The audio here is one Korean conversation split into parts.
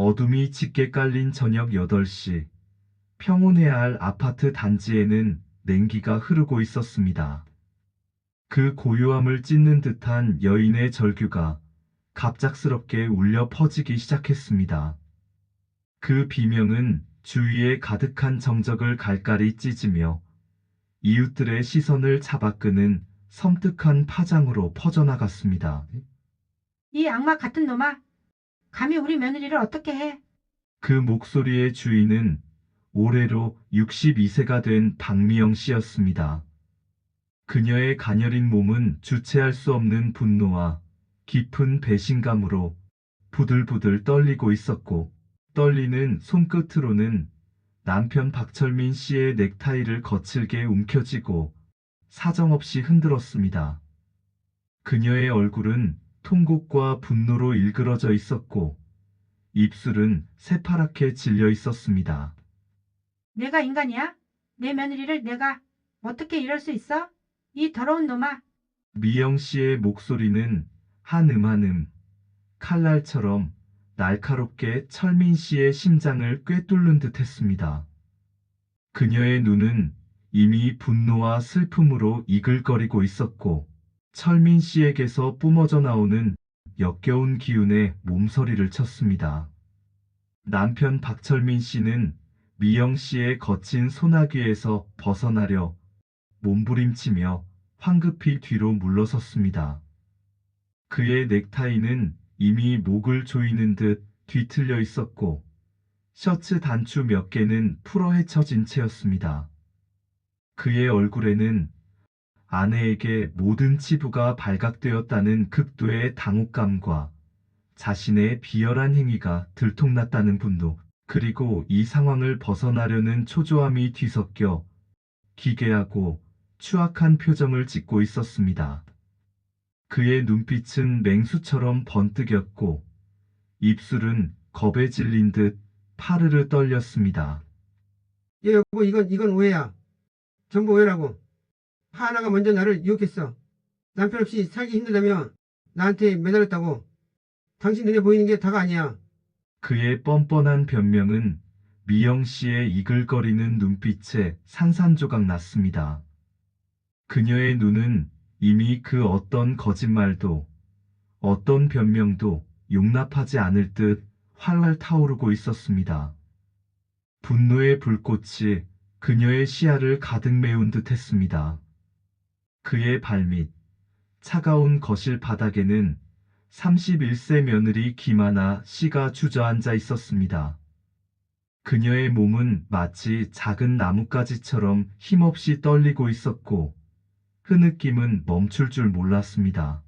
어둠이 짙게 깔린 저녁 8시, 평온해야 할 아파트 단지에는 냉기가 흐르고 있었습니다. 그 고요함을 찢는 듯한 여인의 절규가 갑작스럽게 울려 퍼지기 시작했습니다. 그 비명은 주위에 가득한 정적을 갈갈이 찢으며 이웃들의 시선을 잡아끄는 섬뜩한 파장으로 퍼져나갔습니다. 이 악마 같은 놈아! 감히 우리 며느리를 어떻게 해? 그 목소리의 주인은 올해로 62세가 된 박미영 씨였습니다. 그녀의 가녀린 몸은 주체할 수 없는 분노와 깊은 배신감으로 부들부들 떨리고 있었고, 떨리는 손끝으로는 남편 박철민 씨의 넥타이를 거칠게 움켜쥐고 사정없이 흔들었습니다. 그녀의 얼굴은 통곡과 분노로 일그러져 있었고, 입술은 새파랗게 질려 있었습니다. 내가 인간이야? 내 며느리를 내가 어떻게 이럴 수 있어? 이 더러운 놈아! 미영 씨의 목소리는 한 한 칼날처럼 날카롭게 철민 씨의 심장을 꿰뚫는 듯 했습니다. 그녀의 눈은 이미 분노와 슬픔으로 이글거리고 있었고, 철민 씨에게서 뿜어져 나오는 역겨운 기운에 몸서리를 쳤습니다. 남편 박철민 씨는 미영 씨의 거친 소나귀에서 벗어나려 몸부림치며 황급히 뒤로 물러섰습니다. 그의 넥타이는 이미 목을 조이는 듯 뒤틀려 있었고, 셔츠 단추 몇 개는 풀어 헤쳐진 채였습니다. 그의 얼굴에는 아내에게 모든 치부가 발각되었다는 극도의 당혹감과 자신의 비열한 행위가 들통났다는 분노, 그리고 이 상황을 벗어나려는 초조함이 뒤섞여 기괴하고 추악한 표정을 짓고 있었습니다. 그의 눈빛은 맹수처럼 번뜩였고, 입술은 겁에 질린 듯 파르르 떨렸습니다. 여보, 이건 오해야. 전부 오해라고. 하나가 먼저 나를 유혹했어. 남편 없이 살기 힘들다며 나한테 매달렸다고. 당신 눈에 보이는 게 다가 아니야. 그의 뻔뻔한 변명은 미영 씨의 이글거리는 눈빛에 산산조각 났습니다. 그녀의 눈은 이미 그 어떤 거짓말도, 어떤 변명도 용납하지 않을 듯 활활 타오르고 있었습니다. 분노의 불꽃이 그녀의 시야를 가득 메운 듯 했습니다. 그의 발밑, 차가운 거실 바닥에는 31세 며느리 김하나 씨가 주저앉아 있었습니다. 그녀의 몸은 마치 작은 나뭇가지처럼 힘없이 떨리고 있었고, 흐느낌은 멈출 줄 몰랐습니다.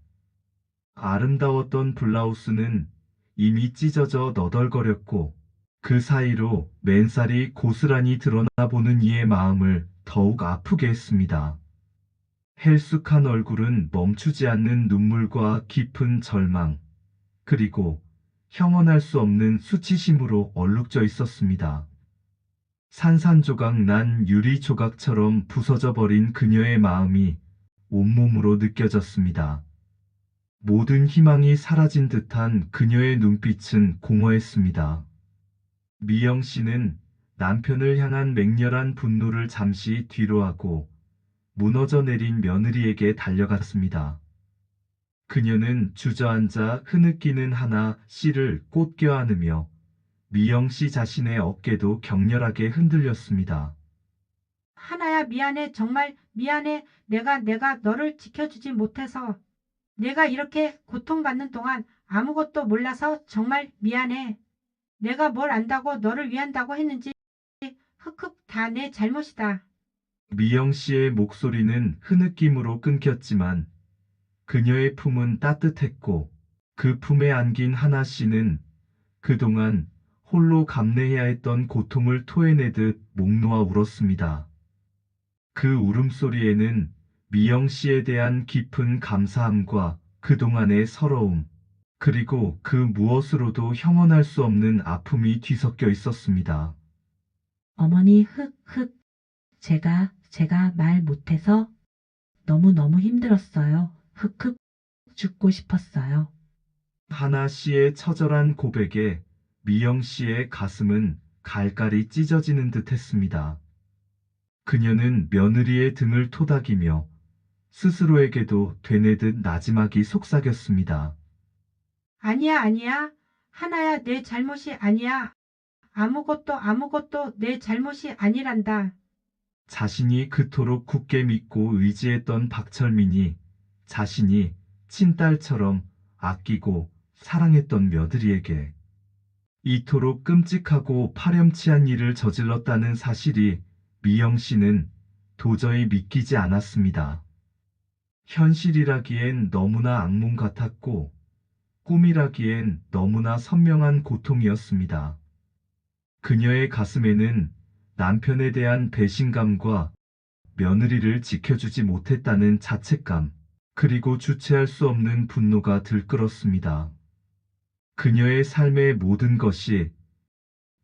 아름다웠던 블라우스는 이미 찢어져 너덜거렸고, 그 사이로 맨살이 고스란히 드러나 보는 이의 마음을 더욱 아프게 했습니다. 헬쑥한 얼굴은 멈추지 않는 눈물과 깊은 절망, 그리고 형언할 수 없는 수치심으로 얼룩져 있었습니다. 산산조각 난 유리 조각처럼 부서져 버린 그녀의 마음이 온몸으로 느껴졌습니다. 모든 희망이 사라진 듯한 그녀의 눈빛은 공허했습니다. 미영 씨는 남편을 향한 맹렬한 분노를 잠시 뒤로하고 무너져 내린 며느리에게 달려갔습니다. 그녀는 주저앉아 흐느끼는 하나 씨를 꼭 껴안으며 미영 씨 자신의 어깨도 격렬하게 흔들렸습니다. 하나야, 미안해. 정말 미안해. 내가 너를 지켜주지 못해서. 내가 이렇게 고통받는 동안 아무것도 몰라서 정말 미안해. 내가 뭘 안다고 너를 위한다고 했는지 흑흑 다 내 잘못이다. 미영 씨의 목소리는 흐느낌으로 끊겼지만 그녀의 품은 따뜻했고, 그 품에 안긴 하나 씨는 그동안 홀로 감내해야 했던 고통을 토해내듯 목 놓아 울었습니다. 그 울음소리에는 미영 씨에 대한 깊은 감사함과 그동안의 서러움, 그리고 그 무엇으로도 형언할 수 없는 아픔이 뒤섞여 있었습니다. 어머니 흑흑 제가 말 못해서 너무너무 힘들었어요. 흑흑 죽고 싶었어요. 하나 씨의 처절한 고백에 미영 씨의 가슴은 갈갈이 찢어지는 듯 했습니다. 그녀는 며느리의 등을 토닥이며 스스로에게도 되뇌듯 나지막이 속삭였습니다. 아니야, 아니야. 하나야, 내 잘못이 아니야. 아무것도 내 잘못이 아니란다. 자신이 그토록 굳게 믿고 의지했던 박철민이 자신이 친딸처럼 아끼고 사랑했던 며느리에게 이토록 끔찍하고 파렴치한 일을 저질렀다는 사실이 미영 씨는 도저히 믿기지 않았습니다. 현실이라기엔 너무나 악몽 같았고 꿈이라기엔 너무나 선명한 고통이었습니다. 그녀의 가슴에는 남편에 대한 배신감과 며느리를 지켜주지 못했다는 자책감, 그리고 주체할 수 없는 분노가 들끓었습니다. 그녀의 삶의 모든 것이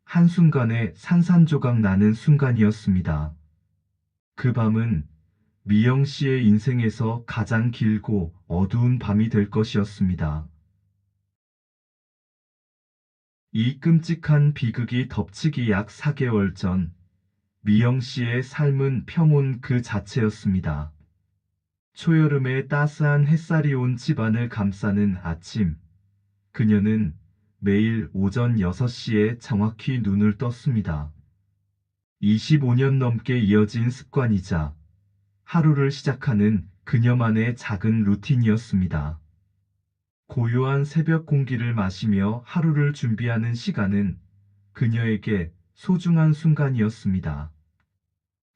한순간에 산산조각 나는 순간이었습니다. 그 밤은 미영 씨의 인생에서 가장 길고 어두운 밤이 될 것이었습니다. 이 끔찍한 비극이 덮치기 약 4개월 전, 미영 씨의 삶은 평온 그 자체였습니다. 초여름에 따스한 햇살이 온 집안을 감싸는 아침, 그녀는 매일 오전 6시에 정확히 눈을 떴습니다. 25년 넘게 이어진 습관이자 하루를 시작하는 그녀만의 작은 루틴이었습니다. 고요한 새벽 공기를 마시며 하루를 준비하는 시간은 그녀에게 소중한 순간이었습니다.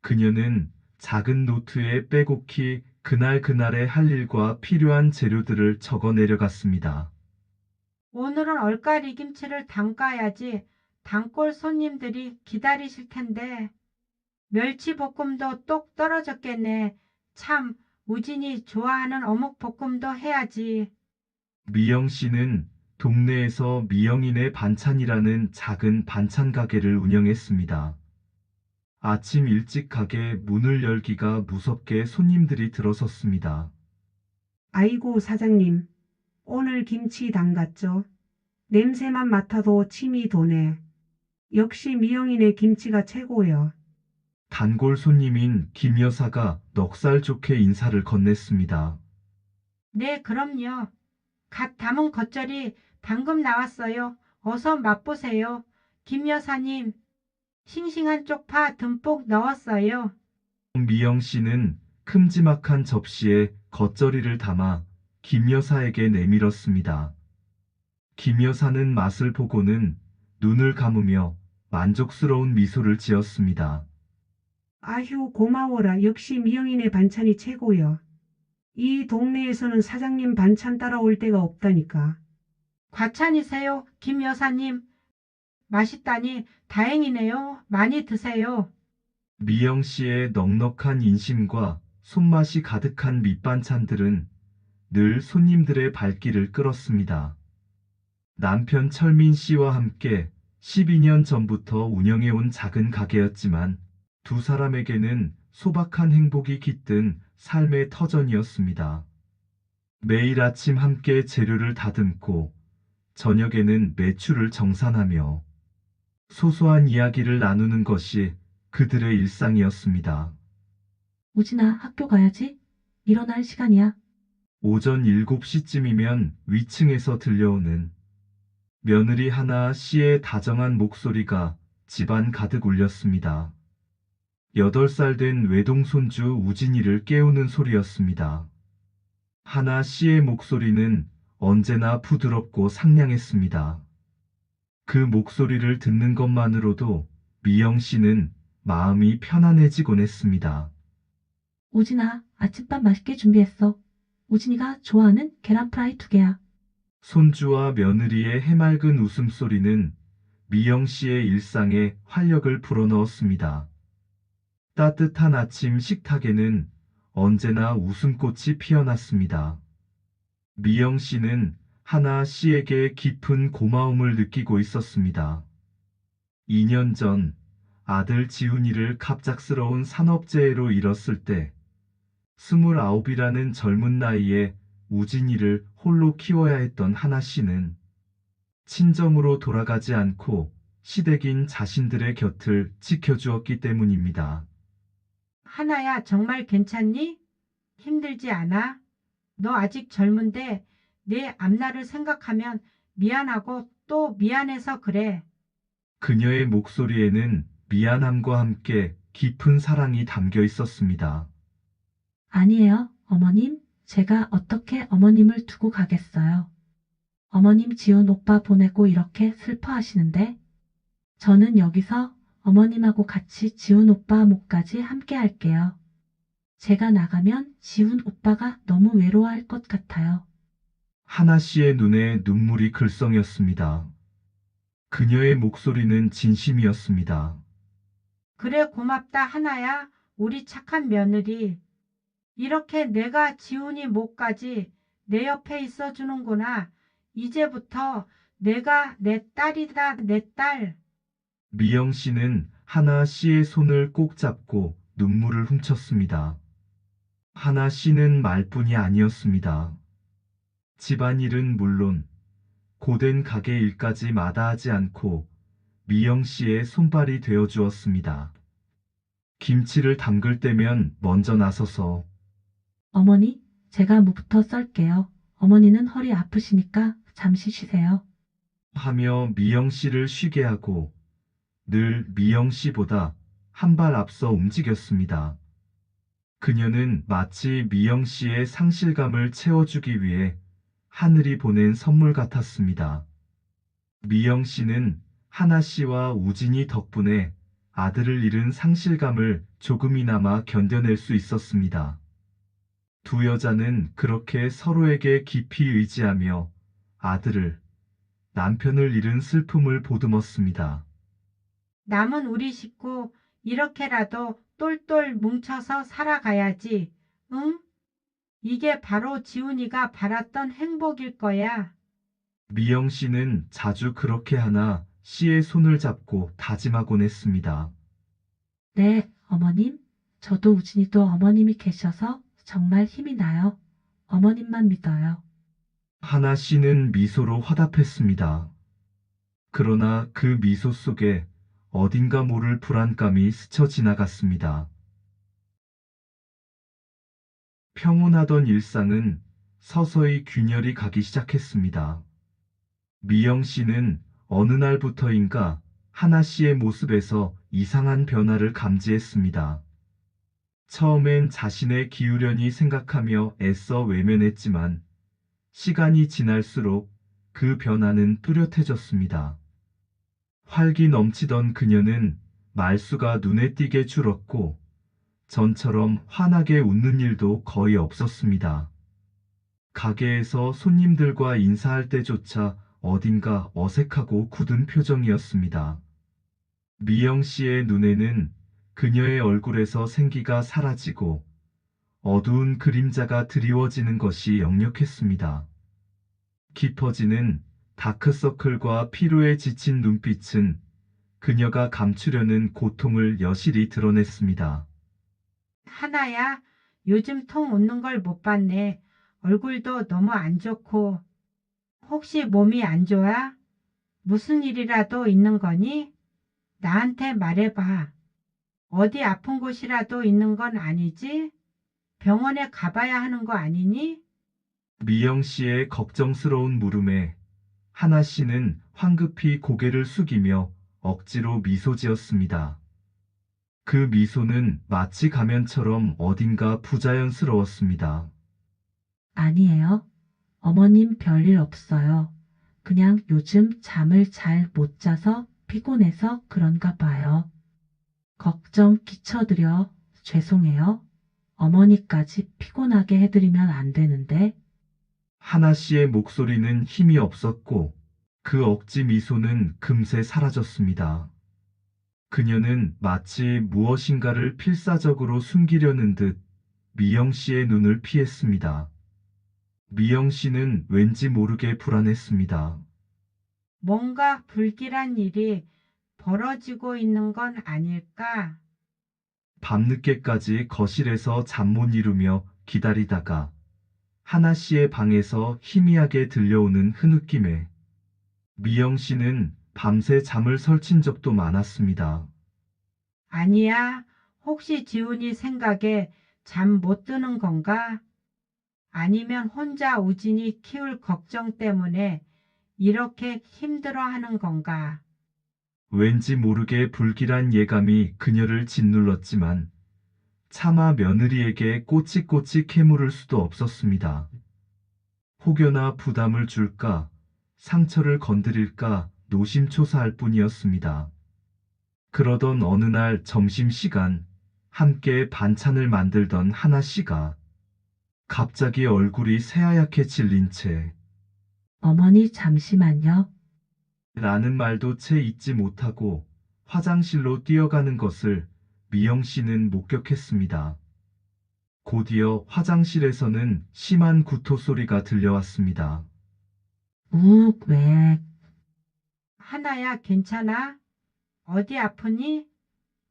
그녀는 작은 노트에 빼곡히 그날그날의 할 일과 필요한 재료들을 적어 내려갔습니다. 오늘은 얼갈이 김치를 담가야지. 단골 손님들이 기다리실 텐데. 멸치볶음도 똑 떨어졌겠네. 참, 우진이 좋아하는 어묵볶음도 해야지. 미영 씨는 동네에서 미영이네 반찬이라는 작은 반찬 가게를 운영했습니다. 아침 일찍 가게 문을 열기가 무섭게 손님들이 들어섰습니다. 아이고, 사장님. 오늘 김치 담갔죠? 냄새만 맡아도 침이 도네. 역시 미영이네 김치가 최고요. 단골 손님인 김 여사가 넉살 좋게 인사를 건넸습니다. 네, 그럼요. 갓 담은 겉절이 방금 나왔어요. 어서 맛보세요. 김 여사님, 싱싱한 쪽파 듬뿍 넣었어요. 미영 씨는 큼지막한 접시에 겉절이를 담아 김 여사에게 내밀었습니다. 김 여사는 맛을 보고는 눈을 감으며 만족스러운 미소를 지었습니다. 아휴, 고마워라. 역시 미영이네 반찬이 최고요. 이 동네에서는 사장님 반찬 따라올 데가 없다니까. 과찬이세요, 김 여사님. 맛있다니 다행이네요. 많이 드세요. 미영 씨의 넉넉한 인심과 손맛이 가득한 밑반찬들은 늘 손님들의 발길을 끌었습니다. 남편 철민 씨와 함께 12년 전부터 운영해온 작은 가게였지만 두 사람에게는 소박한 행복이 깃든 삶의 터전이었습니다. 매일 아침 함께 재료를 다듬고 저녁에는 매출을 정산하며 소소한 이야기를 나누는 것이 그들의 일상이었습니다. 우진아, 학교 가야지. 일어날 시간이야. 오전 7시쯤이면 위층에서 들려오는 며느리 하나 씨의 다정한 목소리가 집안 가득 울렸습니다. 8살 된 외동손주 우진이를 깨우는 소리였습니다. 하나 씨의 목소리는 언제나 부드럽고 상냥했습니다. 그 목소리를 듣는 것만으로도 미영 씨는 마음이 편안해지곤 했습니다. 우진아, 아침밥 맛있게 준비했어. 우진이가 좋아하는 계란 프라이 2개야. 손주와 며느리의 해맑은 웃음소리는 미영 씨의 일상에 활력을 불어넣었습니다. 따뜻한 아침 식탁에는 언제나 웃음꽃이 피어났습니다. 미영 씨는 하나 씨에게 깊은 고마움을 느끼고 있었습니다. 2년 전 아들 지훈이를 갑작스러운 산업재해로 잃었을 때 29이라는 젊은 나이에 우진이를 홀로 키워야 했던 하나 씨는 친정으로 돌아가지 않고 시댁인 자신들의 곁을 지켜주었기 때문입니다. 하나야, 정말 괜찮니? 힘들지 않아? 너 아직 젊은데 내 앞날을 생각하면 미안하고 또 미안해서 그래. 그녀의 목소리에는 미안함과 함께 깊은 사랑이 담겨 있었습니다. 아니에요, 어머님. 제가 어떻게 어머님을 두고 가겠어요. 어머님 지훈 오빠 보내고 이렇게 슬퍼하시는데 저는 여기서 어머님하고 같이 지훈 오빠 목까지 함께 할게요. 제가 나가면 지훈 오빠가 너무 외로워할 것 같아요. 하나 씨의 눈에 눈물이 글썽였습니다. 그녀의 목소리는 진심이었습니다. 그래, 고맙다, 하나야. 우리 착한 며느리. 이렇게 내가 지훈이 목까지 내 옆에 있어 주는구나. 이제부터 내가 내 딸이다, 내 딸. 미영 씨는 하나 씨의 손을 꼭 잡고 눈물을 훔쳤습니다. 하나 씨는 말뿐이 아니었습니다. 집안일은 물론 고된 가게 일까지 마다하지 않고 미영 씨의 손발이 되어 주었습니다. 김치를 담글 때면 먼저 나서서 어머니, 제가 무부터 썰게요. 어머니는 허리 아프시니까 잠시 쉬세요. 하며 미영 씨를 쉬게 하고 늘 미영 씨보다 한 발 앞서 움직였습니다. 그녀는 마치 미영 씨의 상실감을 채워주기 위해 하늘이 보낸 선물 같았습니다. 미영 씨는 하나 씨와 우진이 덕분에 아들을 잃은 상실감을 조금이나마 견뎌낼 수 있었습니다. 두 여자는 그렇게 서로에게 깊이 의지하며 아들을, 남편을 잃은 슬픔을 보듬었습니다. 남은 우리 식구 이렇게라도 똘똘 뭉쳐서 살아가야지. 응? 이게 바로 지훈이가 바랐던 행복일 거야. 미영 씨는 자주 그렇게 하나 씨의 손을 잡고 다짐하곤 했습니다. 네, 어머님. 저도 우진이도 어머님이 계셔서 정말 힘이 나요. 어머님만 믿어요. 하나 씨는 미소로 화답했습니다. 그러나 그 미소 속에 어딘가 모를 불안감이 스쳐 지나갔습니다. 평온하던 일상은 서서히 균열이 가기 시작했습니다. 미영 씨는 어느 날부터인가 하나 씨의 모습에서 이상한 변화를 감지했습니다. 처음엔 자신의 기우려니 생각하며 애써 외면했지만 시간이 지날수록 그 변화는 뚜렷해졌습니다. 활기 넘치던 그녀는 말수가 눈에 띄게 줄었고 전처럼 환하게 웃는 일도 거의 없었습니다. 가게에서 손님들과 인사할 때조차 어딘가 어색하고 굳은 표정이었습니다. 미영 씨의 눈에는 그녀의 얼굴에서 생기가 사라지고 어두운 그림자가 드리워지는 것이 역력했습니다. 깊어지는 다크서클과 피로에 지친 눈빛은 그녀가 감추려는 고통을 여실히 드러냈습니다. 하나야, 요즘 통 웃는 걸 못 봤네. 얼굴도 너무 안 좋고. 혹시 몸이 안 좋아? 무슨 일이라도 있는 거니? 나한테 말해봐. 어디 아픈 곳이라도 있는 건 아니지? 병원에 가봐야 하는 거 아니니? 미영 씨의 걱정스러운 물음에 하나 씨는 황급히 고개를 숙이며 억지로 미소 지었습니다. 그 미소는 마치 가면처럼 어딘가 부자연스러웠습니다. 아니에요. 어머님 별일 없어요. 그냥 요즘 잠을 잘 못 자서 피곤해서 그런가 봐요. 걱정 끼쳐드려 죄송해요. 어머니까지 피곤하게 해드리면 안 되는데. 하나 씨의 목소리는 힘이 없었고 그 억지 미소는 금세 사라졌습니다. 그녀는 마치 무엇인가를 필사적으로 숨기려는 듯 미영 씨의 눈을 피했습니다. 미영 씨는 왠지 모르게 불안했습니다. 뭔가 불길한 일이 벌어지고 있는 건 아닐까? 밤늦게까지 거실에서 잠 못 이루며 기다리다가 하나 씨의 방에서 희미하게 들려오는 흐느낌에 미영 씨는 밤새 잠을 설친 적도 많았습니다. 아니야. 혹시 지훈이 생각에 잠 못 드는 건가? 아니면 혼자 우진이 키울 걱정 때문에 이렇게 힘들어하는 건가? 왠지 모르게 불길한 예감이 그녀를 짓눌렀지만 차마 며느리에게 꼬치꼬치 캐물을 수도 없었습니다. 혹여나 부담을 줄까, 상처를 건드릴까 노심초사할 뿐이었습니다. 그러던 어느 날 점심시간 함께 반찬을 만들던 하나 씨가 갑자기 얼굴이 새하얗게 질린 채 어머니 잠시만요. 라는 말도 채 잊지 못하고 화장실로 뛰어가는 것을 미영 씨는 목격했습니다. 곧이어 화장실에서는 심한 구토 소리가 들려왔습니다. 우욱 왜? 하나야, 괜찮아? 어디 아프니?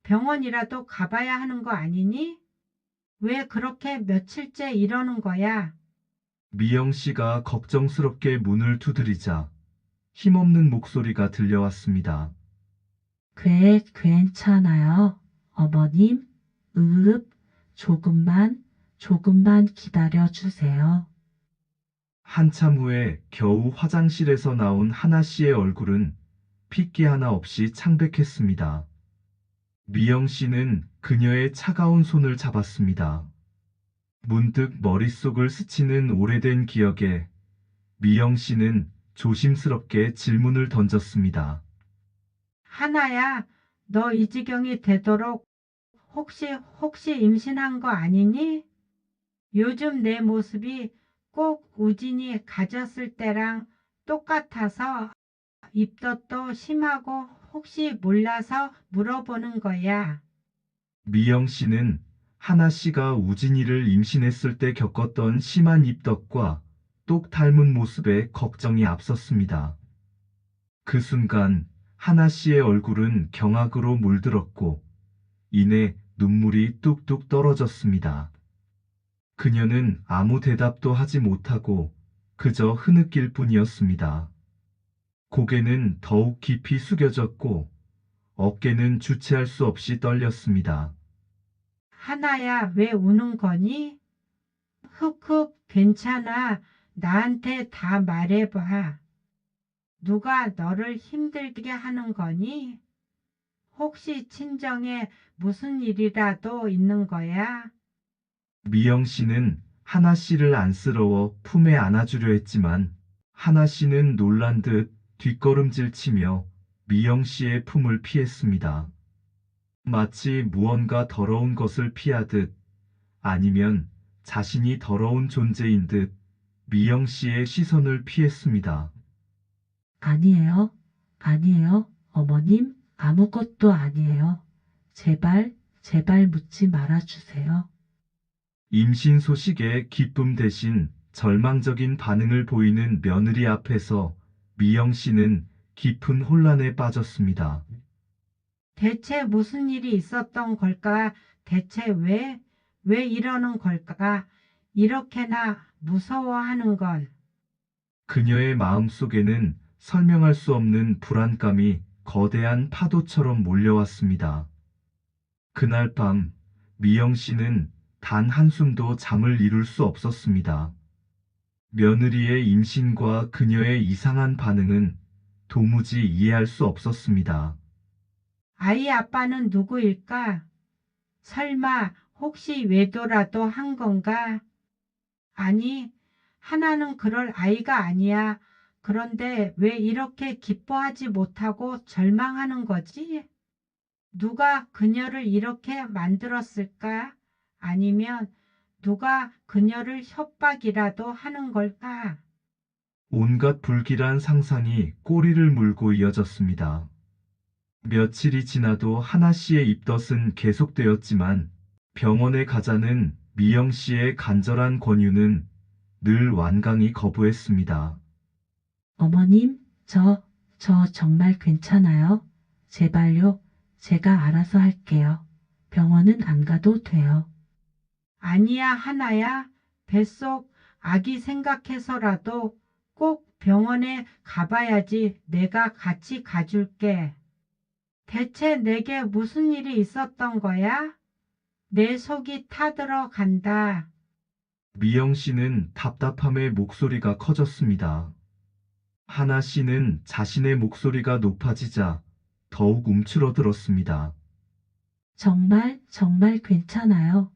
병원이라도 가봐야 하는 거 아니니? 왜 그렇게 며칠째 이러는 거야? 미영 씨가 걱정스럽게 문을 두드리자 힘없는 목소리가 들려왔습니다. 괜찮아요. 어머님, 조금만 기다려 주세요. 한참 후에 겨우 화장실에서 나온 하나 씨의 얼굴은 핏기 하나 없이 창백했습니다. 미영 씨는 그녀의 차가운 손을 잡았습니다. 문득 머릿속을 스치는 오래된 기억에 미영 씨는 조심스럽게 질문을 던졌습니다. 하나야, 너 이 지경이 되도록 혹시 임신한 거 아니니? 요즘 내 모습이 꼭 우진이 가졌을 때랑 똑같아서 입덧도 심하고 혹시 몰라서 물어보는 거야. 미영 씨는 하나 씨가 우진이를 임신했을 때 겪었던 심한 입덧과 똑 닮은 모습에 걱정이 앞섰습니다. 그 순간 하나 씨의 얼굴은 경악으로 물들었고 이내 눈물이 뚝뚝 떨어졌습니다. 그녀는 아무 대답도 하지 못하고 그저 흐느낄 뿐이었습니다. 고개는 더욱 깊이 숙여졌고 어깨는 주체할 수 없이 떨렸습니다. 하나야, 왜 우는 거니? 흑흑, 괜찮아. 나한테 다 말해봐. 누가 너를 힘들게 하는 거니? 혹시 친정에 무슨 일이라도 있는 거야? 미영 씨는 하나 씨를 안쓰러워 품에 안아주려 했지만 하나 씨는 놀란 듯 뒷걸음질 치며 미영 씨의 품을 피했습니다. 마치 무언가 더러운 것을 피하듯 아니면 자신이 더러운 존재인 듯 미영 씨의 시선을 피했습니다. 아니에요. 어머님, 아무것도 아니에요. 제발 묻지 말아 주세요. 임신 소식에 기쁨 대신 절망적인 반응을 보이는 며느리 앞에서 미영 씨는 깊은 혼란에 빠졌습니다. 대체 무슨 일이 있었던 걸까? 대체 왜 이러는 걸까? 이렇게나 무서워하는 건. 그녀의 마음속에는 설명할 수 없는 불안감이 거대한 파도처럼 몰려왔습니다. 그날 밤 미영 씨는 단 한숨도 잠을 이룰 수 없었습니다. 며느리의 임신과 그녀의 이상한 반응은 도무지 이해할 수 없었습니다. 아이 아빠는 누구일까? 설마 혹시 외도라도 한 건가? 아니, 하나는 그럴 아이가 아니야. 그런데 왜 이렇게 기뻐하지 못하고 절망하는 거지? 누가 그녀를 이렇게 만들었을까? 아니면 누가 그녀를 협박이라도 하는 걸까? 온갖 불길한 상상이 꼬리를 물고 이어졌습니다. 며칠이 지나도 하나 씨의 입덧은 계속되었지만 병원에 가자는 미영 씨의 간절한 권유는 늘 완강히 거부했습니다. 어머님, 저 정말 괜찮아요. 제발요. 제가 알아서 할게요. 병원은 안 가도 돼요. 아니야, 하나야. 뱃속 아기 생각해서라도 꼭 병원에 가봐야지. 내가 같이 가줄게. 대체 내게 무슨 일이 있었던 거야? 내 속이 타들어간다. 미영 씨는 답답함에 목소리가 커졌습니다. 하나 씨는 자신의 목소리가 높아지자 더욱 움츠러들었습니다. 정말 괜찮아요.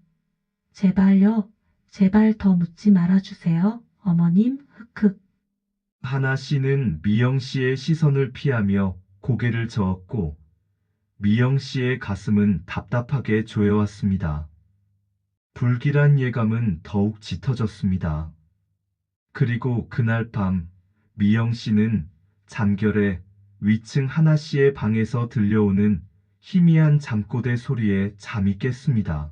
제발요. 제발 더 묻지 말아주세요. 어머님, 흑흑. 하나 씨는 미영 씨의 시선을 피하며 고개를 저었고 미영 씨의 가슴은 답답하게 조여왔습니다. 불길한 예감은 더욱 짙어졌습니다. 그리고 그날 밤 미영 씨는 잠결에 위층 하나 씨의 방에서 들려오는 희미한 잠꼬대 소리에 잠이 깼습니다.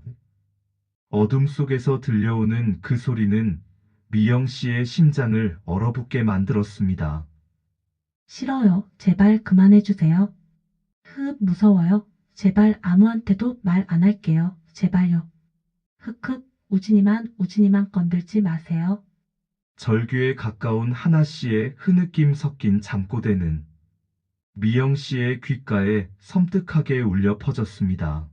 어둠 속에서 들려오는 그 소리는 미영 씨의 심장을 얼어붙게 만들었습니다. 싫어요. 제발 그만해주세요. 무서워요. 제발 아무한테도 말 안 할게요. 제발요. 흑흑. 우진이만 건들지 마세요. 절규에 가까운 하나 씨의 흐느낌 섞인 잠꼬대는 미영 씨의 귓가에 섬뜩하게 울려 퍼졌습니다.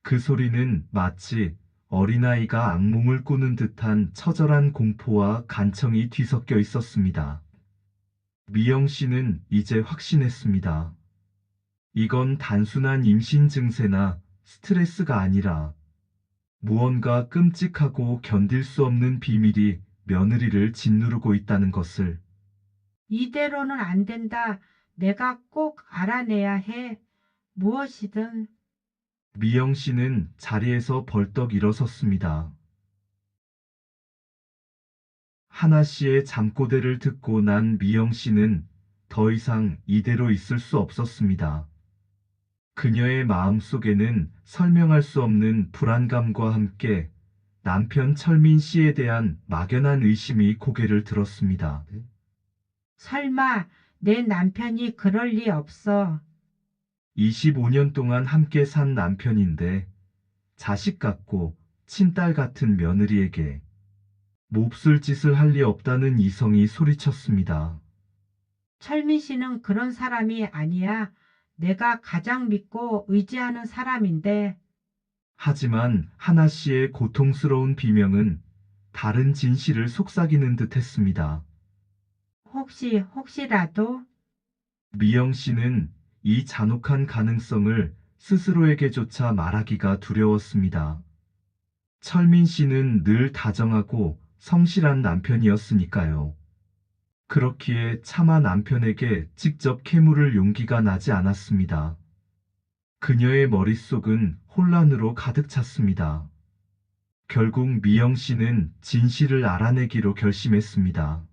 그 소리는 마치 어린아이가 악몽을 꾸는 듯한 처절한 공포와 간청이 뒤섞여 있었습니다. 미영 씨는 이제 확신했습니다. 이건 단순한 임신 증세나 스트레스가 아니라 무언가 끔찍하고 견딜 수 없는 비밀이 며느리를 짓누르고 있다는 것을. 이대로는 안 된다. 내가 꼭 알아내야 해. 무엇이든. 미영 씨는 자리에서 벌떡 일어섰습니다. 하나 씨의 잠꼬대를 듣고 난 미영 씨는 더 이상 이대로 있을 수 없었습니다. 그녀의 마음 속에는 설명할 수 없는 불안감과 함께 남편 철민 씨에 대한 막연한 의심이 고개를 들었습니다. 설마 내 남편이 그럴 리 없어. 25년 동안 함께 산 남편인데 자식 같고 친딸 같은 며느리에게 몹쓸 짓을 할 리 없다는 이성이 소리쳤습니다. 철민 씨는 그런 사람이 아니야. 내가 가장 믿고 의지하는 사람인데. 하지만 하나 씨의 고통스러운 비명은 다른 진실을 속삭이는 듯 했습니다. 혹시라도. 미영 씨는 이 잔혹한 가능성을 스스로에게조차 말하기가 두려웠습니다. 철민 씨는 늘 다정하고 성실한 남편이었으니까요. 그렇기에 차마 남편에게 직접 캐물을 용기가 나지 않았습니다. 그녀의 머릿속은 혼란으로 가득 찼습니다. 결국 미영 씨는 진실을 알아내기로 결심했습니다.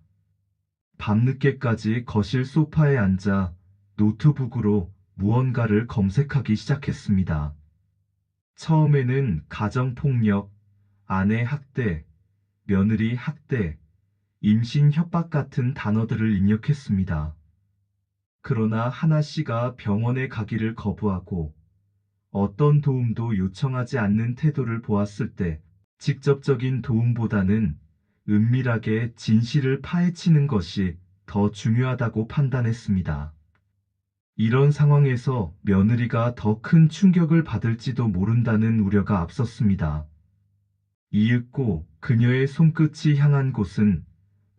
밤늦게까지 거실 소파에 앉아 노트북으로 무언가를 검색하기 시작했습니다. 처음에는 가정폭력, 아내 학대, 며느리 학대, 임신 협박 같은 단어들을 입력했습니다. 그러나 하나 씨가 병원에 가기를 거부하고 어떤 도움도 요청하지 않는 태도를 보았을 때 직접적인 도움보다는 은밀하게 진실을 파헤치는 것이 더 중요하다고 판단했습니다. 이런 상황에서 며느리가 더 큰 충격을 받을지도 모른다는 우려가 앞섰습니다. 이윽고 그녀의 손끝이 향한 곳은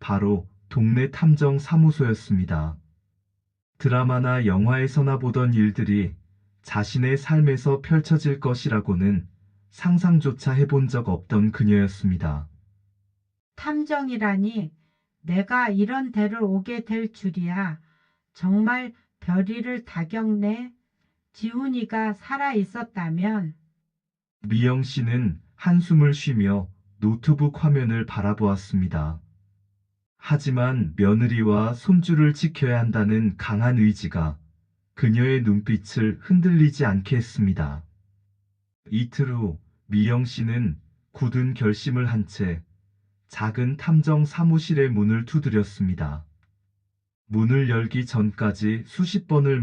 바로 동네 탐정 사무소였습니다. 드라마나 영화에서나 보던 일들이 자신의 삶에서 펼쳐질 것이라고는 상상조차 해본 적 없던 그녀였습니다. 탐정이라니. 내가 이런 데를 오게 될 줄이야. 정말 별일을 다 겪네. 지훈이가 살아 있었다면. 미영 씨는 한숨을 쉬며 노트북 화면을 바라보았습니다. 하지만 며느리와 손주를 지켜야 한다는 강한 의지가 그녀의 눈빛을 흔들리지 않게 했습니다. 이틀 후 미영 씨는 굳은 결심을 한 채 작은 탐정 사무실의 문을 두드렸습니다. 문을 열기 전까지 수십 번을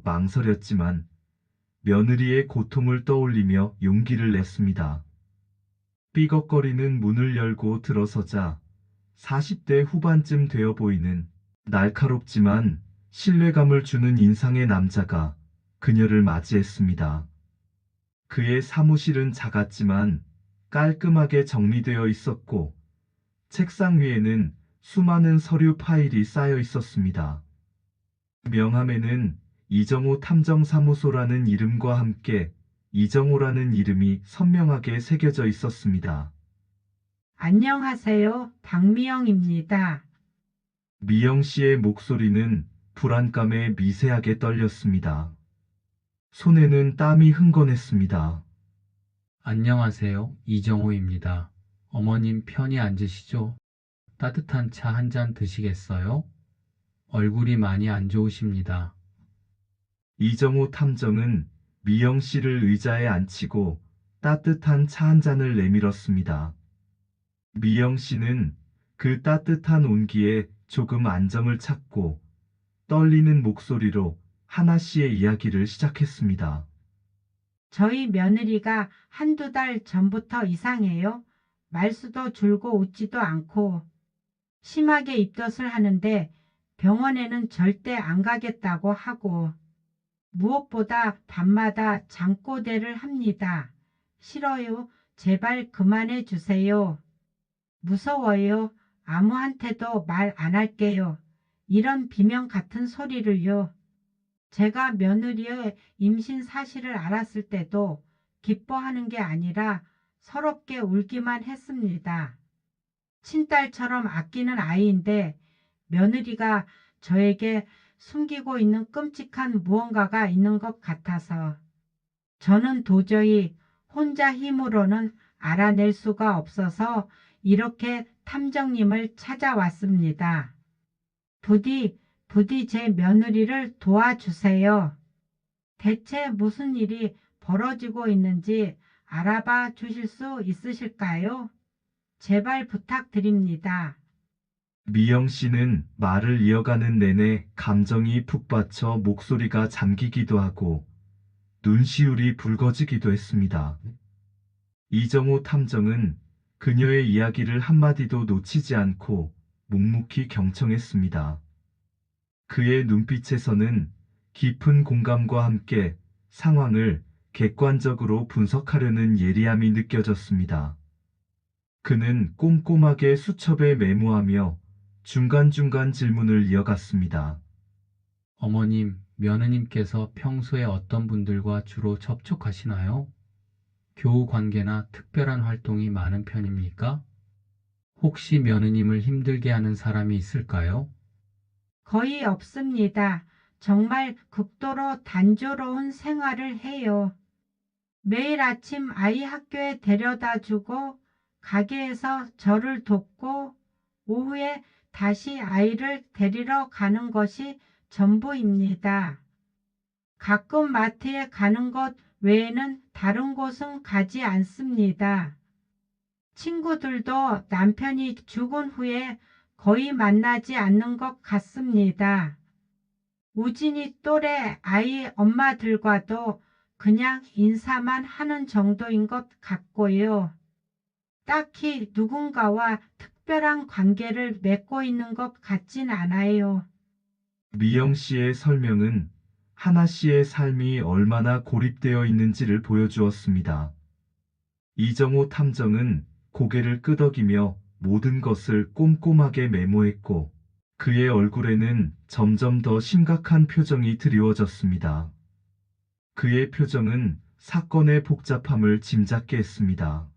망설였지만 며느리의 고통을 떠올리며 용기를 냈습니다. 삐걱거리는 문을 열고 들어서자 40대 후반쯤 되어 보이는 날카롭지만 신뢰감을 주는 인상의 남자가 그녀를 맞이했습니다. 그의 사무실은 작았지만 깔끔하게 정리되어 있었고 책상 위에는 수많은 서류 파일이 쌓여 있었습니다. 명함에는 이정호 탐정사무소라는 이름과 함께 이정호라는 이름이 선명하게 새겨져 있었습니다. 안녕하세요. 박미영입니다. 미영 씨의 목소리는 불안감에 미세하게 떨렸습니다. 손에는 땀이 흥건했습니다. 안녕하세요. 이정호입니다. 어머님 편히 앉으시죠? 따뜻한 차 한 잔 드시겠어요? 얼굴이 많이 안 좋으십니다. 이정호 탐정은 미영 씨를 의자에 앉히고 따뜻한 차 한 잔을 내밀었습니다. 미영 씨는 그 따뜻한 온기에 조금 안정을 찾고 떨리는 목소리로 하나 씨의 이야기를 시작했습니다. 저희 며느리가 한두 달 전부터 이상해요. 말수도 줄고 웃지도 않고 심하게 입덧을 하는데 병원에는 절대 안 가겠다고 하고 무엇보다 밤마다 잠꼬대를 합니다. 싫어요. 제발 그만해 주세요. 무서워요. 아무한테도 말 안 할게요. 이런 비명 같은 소리를요. 제가 며느리의 임신 사실을 알았을 때도 기뻐하는 게 아니라 서럽게 울기만 했습니다. 친딸처럼 아끼는 아이인데 며느리가 저에게 숨기고 있는 끔찍한 무언가가 있는 것 같아서 저는 도저히 혼자 힘으로는 알아낼 수가 없어서 이렇게 탐정님을 찾아왔습니다. 부디 제 며느리를 도와주세요. 대체 무슨 일이 벌어지고 있는지 알아봐 주실 수 있으실까요? 제발 부탁드립니다. 미영 씨는 말을 이어가는 내내 감정이 북받쳐 목소리가 잠기기도 하고 눈시울이 붉어지기도 했습니다. 이정호 탐정은 그녀의 이야기를 한마디도 놓치지 않고 묵묵히 경청했습니다. 그의 눈빛에서는 깊은 공감과 함께 상황을 객관적으로 분석하려는 예리함이 느껴졌습니다. 그는 꼼꼼하게 수첩에 메모하며 중간중간 질문을 이어갔습니다. 어머님, 며느님께서 평소에 어떤 분들과 주로 접촉하시나요? 교우 관계나 특별한 활동이 많은 편입니까? 혹시 며느님을 힘들게 하는 사람이 있을까요? 거의 없습니다. 정말 극도로 단조로운 생활을 해요. 매일 아침 아이 학교에 데려다 주고 가게에서 저를 돕고 오후에 다시 아이를 데리러 가는 것이 전부입니다. 가끔 마트에 가는 것 외에는 다른 곳은 가지 않습니다. 친구들도 남편이 죽은 후에 거의 만나지 않는 것 같습니다. 우진이 또래 아이 엄마들과도 그냥 인사만 하는 정도인 것 같고요. 딱히 누군가와 특별한 관계를 맺고 있는 것 같진 않아요. 미영 씨의 설명은 하나 씨의 삶이 얼마나 고립되어 있는지를 보여주었습니다. 이정호 탐정은 고개를 끄덕이며 모든 것을 꼼꼼하게 메모했고 그의 얼굴에는 점점 더 심각한 표정이 드리워졌습니다. 그의 표정은 사건의 복잡함을 짐작게 했습니다.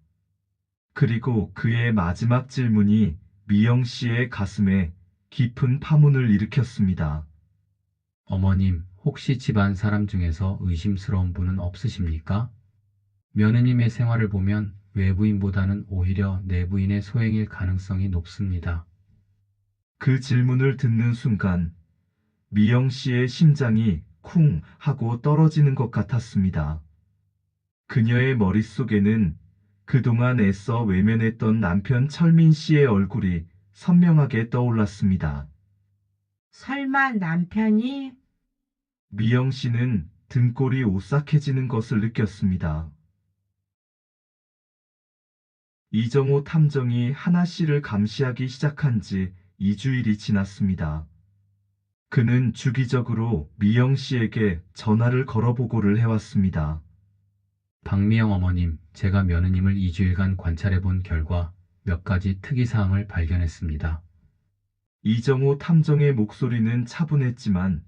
그리고 그의 마지막 질문이 미영 씨의 가슴에 깊은 파문을 일으켰습니다. 어머님, 혹시 집안 사람 중에서 의심스러운 분은 없으십니까? 며느님의 생활을 보면 외부인보다는 오히려 내부인의 소행일 가능성이 높습니다. 그 질문을 듣는 순간 미영 씨의 심장이 쿵 하고 떨어지는 것 같았습니다. 그녀의 머릿속에는 그동안 애써 외면했던 남편 철민 씨의 얼굴이 선명하게 떠올랐습니다. 설마 남편이 미영 씨는 등골이 오싹해지는 것을 느꼈습니다. 이정호 탐정이 하나 씨를 감시하기 시작한 지 2주일이 지났습니다. 그는 주기적으로 미영 씨에게 전화를 걸어 보고를 해왔습니다. 박미영 어머님, 제가 며느님을 2주일간 관찰해 본 결과 몇 가지 특이사항을 발견했습니다. 이정호 탐정의 목소리는 차분했지만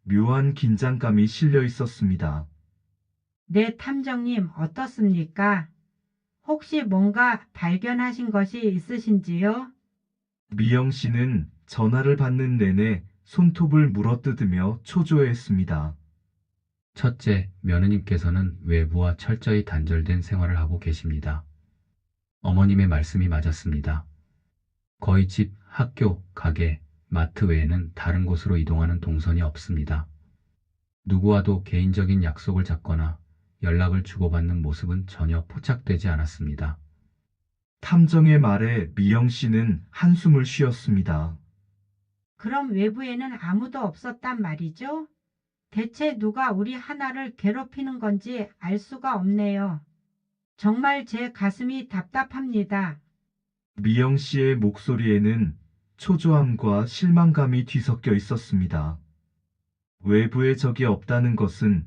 묘한 긴장감이 실려 있었습니다. 네, 탐정님, 어떻습니까? 혹시 뭔가 발견하신 것이 있으신지요? 미영 씨는 전화를 받는 내내 손톱을 물어뜯으며 초조해했습니다. 첫째, 며느님께서는 외부와 철저히 단절된 생활을 하고 계십니다. 어머님의 말씀이 맞았습니다. 거의 집, 학교, 가게, 마트 외에는 다른 곳으로 이동하는 동선이 없습니다. 누구와도 개인적인 약속을 잡거나 연락을 주고받는 모습은 전혀 포착되지 않았습니다. 탐정의 말에 미영 씨는 한숨을 쉬었습니다. 그럼 외부에는 아무도 없었단 말이죠? 대체 누가 우리 하나를 괴롭히는 건지 알 수가 없네요. 정말 제 가슴이 답답합니다. 미영 씨의 목소리에는 초조함과 실망감이 뒤섞여 있었습니다. 외부에 적이 없다는 것은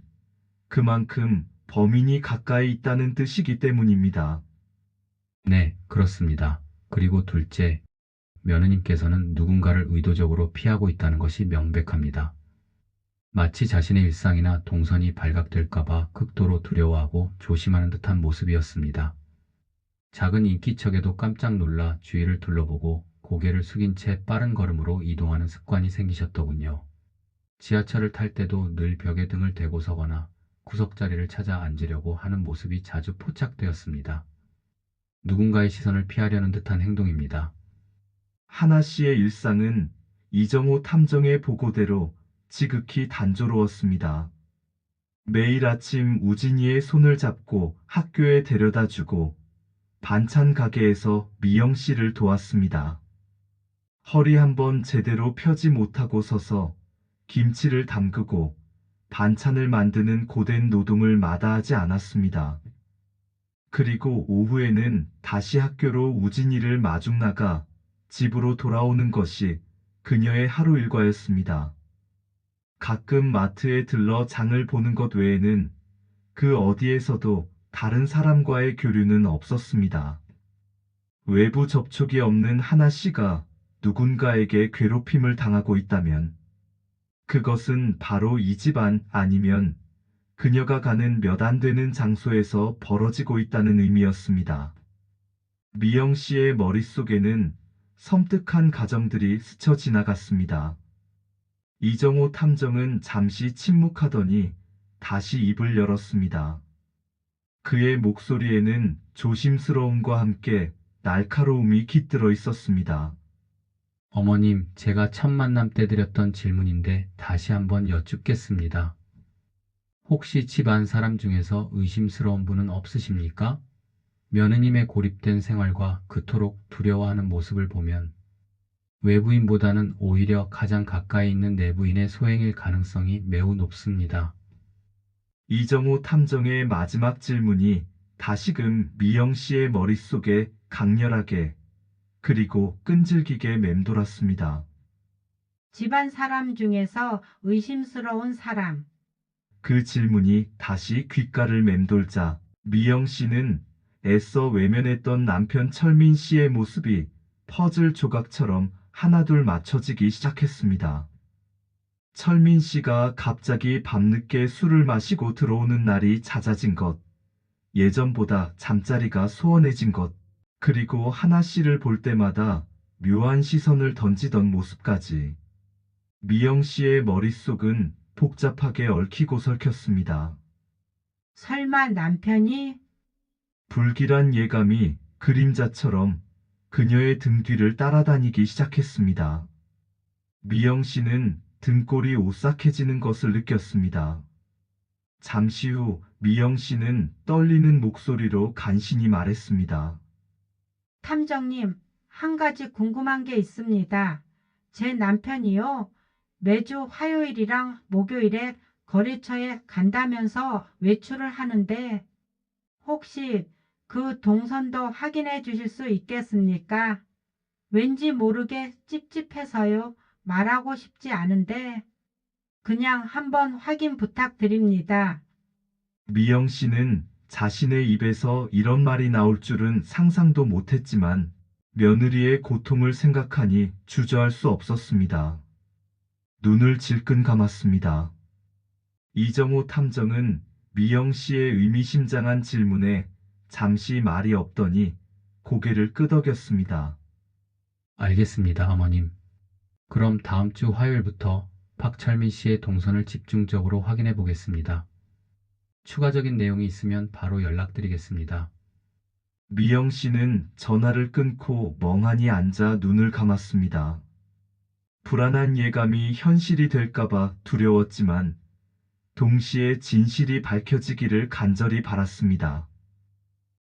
그만큼 범인이 가까이 있다는 뜻이기 때문입니다. 네, 그렇습니다. 그리고 둘째, 며느님께서는 누군가를 의도적으로 피하고 있다는 것이 명백합니다. 마치 자신의 일상이나 동선이 발각될까봐 극도로 두려워하고 조심하는 듯한 모습이었습니다. 작은 인기척에도 깜짝 놀라 주위를 둘러보고 고개를 숙인 채 빠른 걸음으로 이동하는 습관이 생기셨더군요. 지하철을 탈 때도 늘 벽에 등을 대고 서거나 구석자리를 찾아 앉으려고 하는 모습이 자주 포착되었습니다. 누군가의 시선을 피하려는 듯한 행동입니다. 하나 씨의 일상은 이정호 탐정의 보고대로 지극히 단조로웠습니다. 매일 아침 우진이의 손을 잡고 학교에 데려다 주고 반찬 가게에서 미영 씨를 도왔습니다. 허리 한번 제대로 펴지 못하고 서서 김치를 담그고 반찬을 만드는 고된 노동을 마다하지 않았습니다. 그리고 오후에는 다시 학교로 우진이를 마중 나가 집으로 돌아오는 것이 그녀의 하루 일과였습니다. 가끔 마트에 들러 장을 보는 것 외에는 그 어디에서도 다른 사람과의 교류는 없었습니다. 외부 접촉이 없는 하나 씨가 누군가에게 괴롭힘을 당하고 있다면 그것은 바로 이 집안 아니면 그녀가 가는 몇 안 되는 장소에서 벌어지고 있다는 의미였습니다. 미영 씨의 머릿속에는 섬뜩한 가정들이 스쳐 지나갔습니다. 이정호 탐정은 잠시 침묵하더니 다시 입을 열었습니다. 그의 목소리에는 조심스러움과 함께 날카로움이 깃들어 있었습니다. 어머님, 제가 첫 만남 때 드렸던 질문인데 다시 한번 여쭙겠습니다. 혹시 집안 사람 중에서 의심스러운 분은 없으십니까? 며느님의 고립된 생활과 그토록 두려워하는 모습을 보면 외부인보다는 오히려 가장 가까이 있는 내부인의 소행일 가능성이 매우 높습니다. 이정호 탐정의 마지막 질문이 다시금 미영 씨의 머릿속에 강렬하게 그리고 끈질기게 맴돌았습니다. 집안 사람 중에서 의심스러운 사람. 그 질문이 다시 귓가를 맴돌자 미영 씨는 애써 외면했던 남편 철민 씨의 모습이 퍼즐 조각처럼 하나둘 맞춰지기 시작했습니다. 철민 씨가 갑자기 밤늦게 술을 마시고 들어오는 날이 잦아진 것, 예전보다 잠자리가 소원해진 것, 그리고 하나 씨를 볼 때마다 묘한 시선을 던지던 모습까지. 미영 씨의 머릿속은 복잡하게 얽히고 설켰습니다. 설마 남편이? 불길한 예감이 그림자처럼 그녀의 등 뒤를 따라다니기 시작했습니다. 미영 씨는 등골이 오싹해지는 것을 느꼈습니다. 잠시 후 미영 씨는 떨리는 목소리로 간신히 말했습니다. 탐정님, 한 가지 궁금한 게 있습니다. 제 남편이요. 매주 화요일이랑 목요일에 거래처에 간다면서 외출을 하는데 혹시 그 동선도 확인해 주실 수 있겠습니까? 왠지 모르게 찝찝해서요. 말하고 싶지 않은데 그냥 한번 확인 부탁드립니다. 미영 씨는 자신의 입에서 이런 말이 나올 줄은 상상도 못했지만 며느리의 고통을 생각하니 주저할 수 없었습니다. 눈을 질끈 감았습니다. 이정호 탐정은 미영 씨의 의미심장한 질문에 잠시 말이 없더니 고개를 끄덕였습니다. 알겠습니다, 어머님. 그럼 다음 주 화요일부터 박철민 씨의 동선을 집중적으로 확인해 보겠습니다. 추가적인 내용이 있으면 바로 연락드리겠습니다. 미영 씨는 전화를 끊고 멍하니 앉아 눈을 감았습니다. 불안한 예감이 현실이 될까봐 두려웠지만 동시에 진실이 밝혀지기를 간절히 바랐습니다.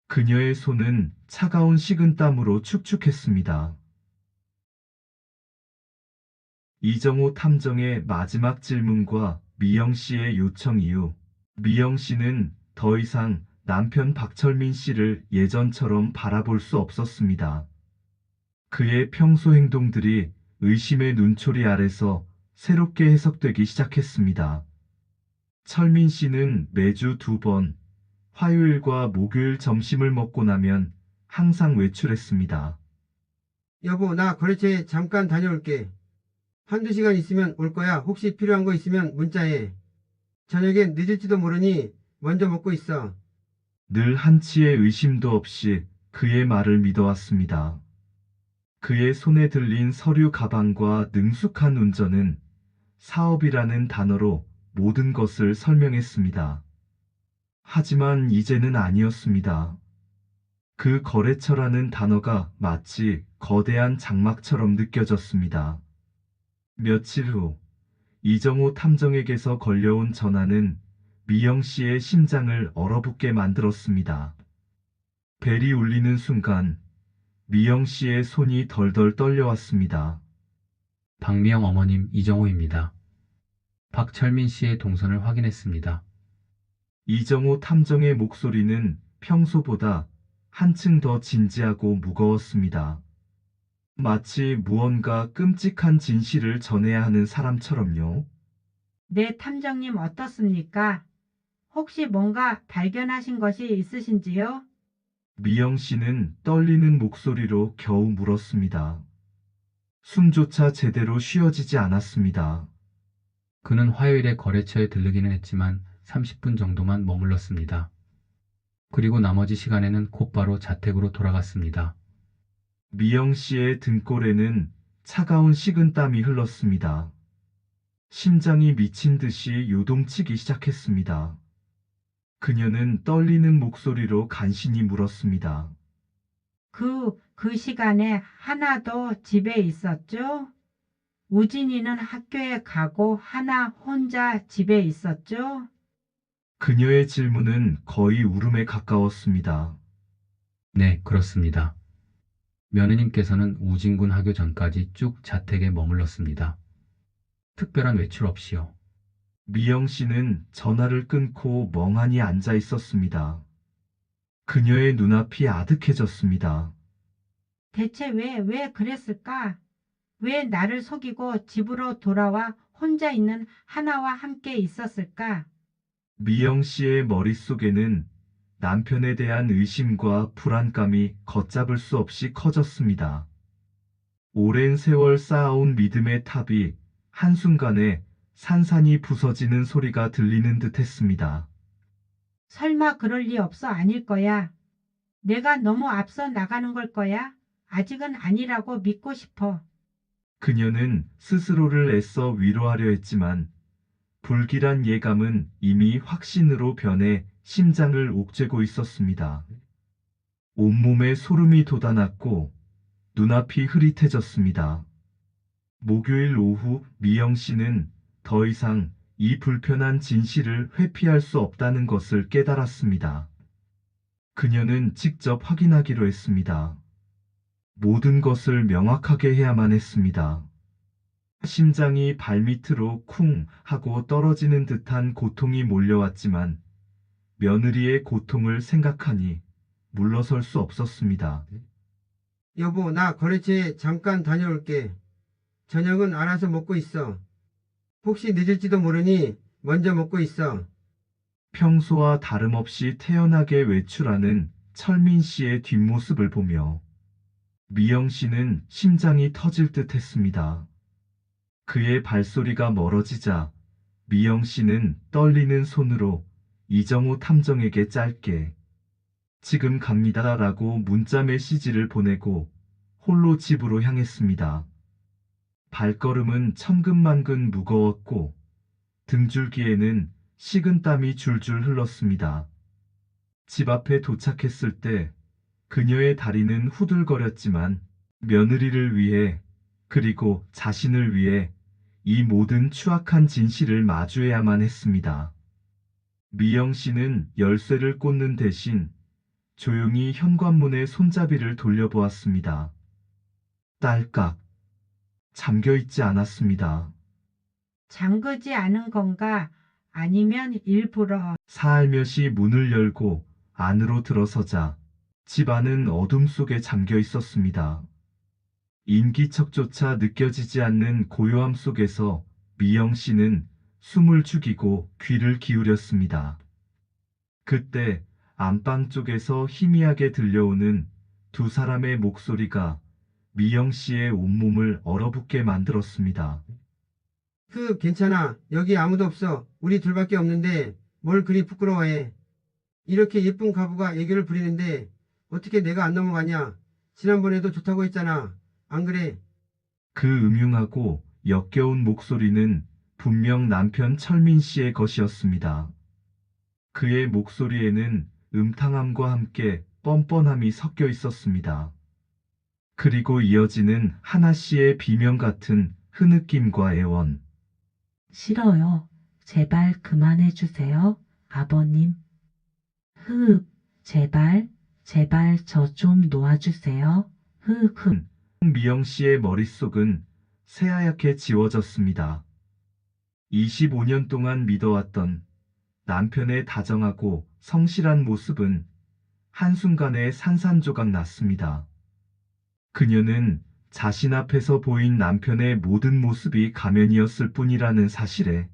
그녀의 손은 차가운 식은땀으로 축축했습니다. 이정호 탐정의 마지막 질문과 미영 씨의 요청 이후 미영 씨는 더 이상 남편 박철민 씨를 예전처럼 바라볼 수 없었습니다. 그의 평소 행동들이 의심의 눈초리 아래서 새롭게 해석되기 시작했습니다. 철민 씨는 매주 2번, 화요일과 목요일 점심을 먹고 나면 항상 외출했습니다. 여보, 나 거래처에 잠깐 다녀올게. 한두 시간 있으면 올 거야. 혹시 필요한 거 있으면 문자해. 저녁엔 늦을지도 모르니 먼저 먹고 있어. 늘 한치의 의심도 없이 그의 말을 믿어왔습니다. 그의 손에 들린 서류 가방과 능숙한 운전은 사업이라는 단어로 모든 것을 설명했습니다. 하지만 이제는 아니었습니다. 그 거래처라는 단어가 마치 거대한 장막처럼 느껴졌습니다. 며칠 후 이정호 탐정에게서 걸려온 전화는 미영 씨의 심장을 얼어붙게 만들었습니다. 벨이 울리는 순간 미영 씨의 손이 덜덜 떨려왔습니다. 박미영 어머님 이정호입니다. 박철민 씨의 동선을 확인했습니다. 이정호 탐정의 목소리는 평소보다 한층 더 진지하고 무거웠습니다. 마치 무언가 끔찍한 진실을 전해야 하는 사람처럼요. 네, 탐정님 어떻습니까? 혹시 뭔가 발견하신 것이 있으신지요? 미영 씨는 떨리는 목소리로 겨우 물었습니다. 숨조차 제대로 쉬어지지 않았습니다. 그는 화요일에 거래처에 들르기는 했지만 30분 정도만 머물렀습니다. 그리고 나머지 시간에는 곧바로 자택으로 돌아갔습니다. 미영 씨의 등골에는 차가운 식은땀이 흘렀습니다. 심장이 미친 듯이 요동치기 시작했습니다. 그녀는 떨리는 목소리로 간신히 물었습니다. 그 시간에 하나도 집에 있었죠? 우진이는 학교에 가고 하나 혼자 집에 있었죠? 그녀의 질문은 거의 울음에 가까웠습니다. 네, 그렇습니다. 며느님께서는 우진군 하교 전까지 쭉 자택에 머물렀습니다. 특별한 외출 없이요. 미영 씨는 전화를 끊고 멍하니 앉아 있었습니다. 그녀의 눈앞이 아득해졌습니다. 대체 왜 그랬을까? 왜 나를 속이고 집으로 돌아와 혼자 있는 하나와 함께 있었을까? 미영 씨의 머릿속에는 남편에 대한 의심과 불안감이 걷잡을 수 없이 커졌습니다. 오랜 세월 쌓아온 믿음의 탑이 한순간에 산산이 부서지는 소리가 들리는 듯 했습니다. 설마 그럴 리 없어 아닐 거야. 내가 너무 앞서 나가는 걸 거야. 아직은 아니라고 믿고 싶어. 그녀는 스스로를 애써 위로하려 했지만 불길한 예감은 이미 확신으로 변해 심장을 옥죄고 있었습니다. 온몸에 소름이 돋아났고 눈앞이 흐릿해졌습니다. 목요일 오후 미영 씨는 더 이상 이 불편한 진실을 회피할 수 없다는 것을 깨달았습니다. 그녀는 직접 확인하기로 했습니다. 모든 것을 명확하게 해야만 했습니다. 심장이 발밑으로 쿵 하고 떨어지는 듯한 고통이 몰려왔지만 며느리의 고통을 생각하니 물러설 수 없었습니다. 여보, 나 거래처에 잠깐 다녀올게. 저녁은 알아서 먹고 있어. 혹시 늦을지도 모르니 먼저 먹고 있어. 평소와 다름없이 태연하게 외출하는 철민 씨의 뒷모습을 보며 미영 씨는 심장이 터질 듯 했습니다. 그의 발소리가 멀어지자 미영 씨는 떨리는 손으로 이정호 탐정에게 짧게 지금 갑니다라고 문자 메시지를 보내고 홀로 집으로 향했습니다. 발걸음은 천근만근 무거웠고 등줄기에는 식은땀이 줄줄 흘렀습니다. 집 앞에 도착했을 때 그녀의 다리는 후들거렸지만 며느리를 위해 그리고 자신을 위해 이 모든 추악한 진실을 마주해야만 했습니다. 미영 씨는 열쇠를 꽂는 대신 조용히 현관문의 손잡이를 돌려보았습니다. 딸깍. 잠겨 있지 않았습니다. 잠그지 않은 건가? 아니면 일부러. 사알몇이 문을 열고 안으로 들어서자 집 안은 어둠 속에 잠겨 있었습니다. 인기척조차 느껴지지 않는 고요함 속에서 미영 씨는 숨을 죽이고 귀를 기울였습니다. 그때 안방 쪽에서 희미하게 들려오는 두 사람의 목소리가 미영 씨의 온몸을 얼어붙게 만들었습니다. 괜찮아. 여기 아무도 없어. 우리 둘밖에 없는데 뭘 그리 부끄러워해. 이렇게 예쁜 가부가 애교를 부리는데 어떻게 내가 안 넘어가냐. 지난번에도 좋다고 했잖아. 안 그래? 그 음흉하고 역겨운 목소리는 분명 남편 철민 씨의 것이었습니다. 그의 목소리에는 음탕함과 함께 뻔뻔함이 섞여 있었습니다. 그리고 이어지는 하나 씨의 비명 같은 흐느낌과 애원. 싫어요. 제발 그만해 주세요. 아버님. 제발, 제발 저 좀 놓아주세요. 미영 씨의 머릿속은 새하얗게 지워졌습니다. 25년 동안 믿어왔던 남편의 다정하고 성실한 모습은 한순간에 산산조각 났습니다. 그녀는 자신 앞에서 보인 남편의 모든 모습이 가면이었을 뿐이라는 사실에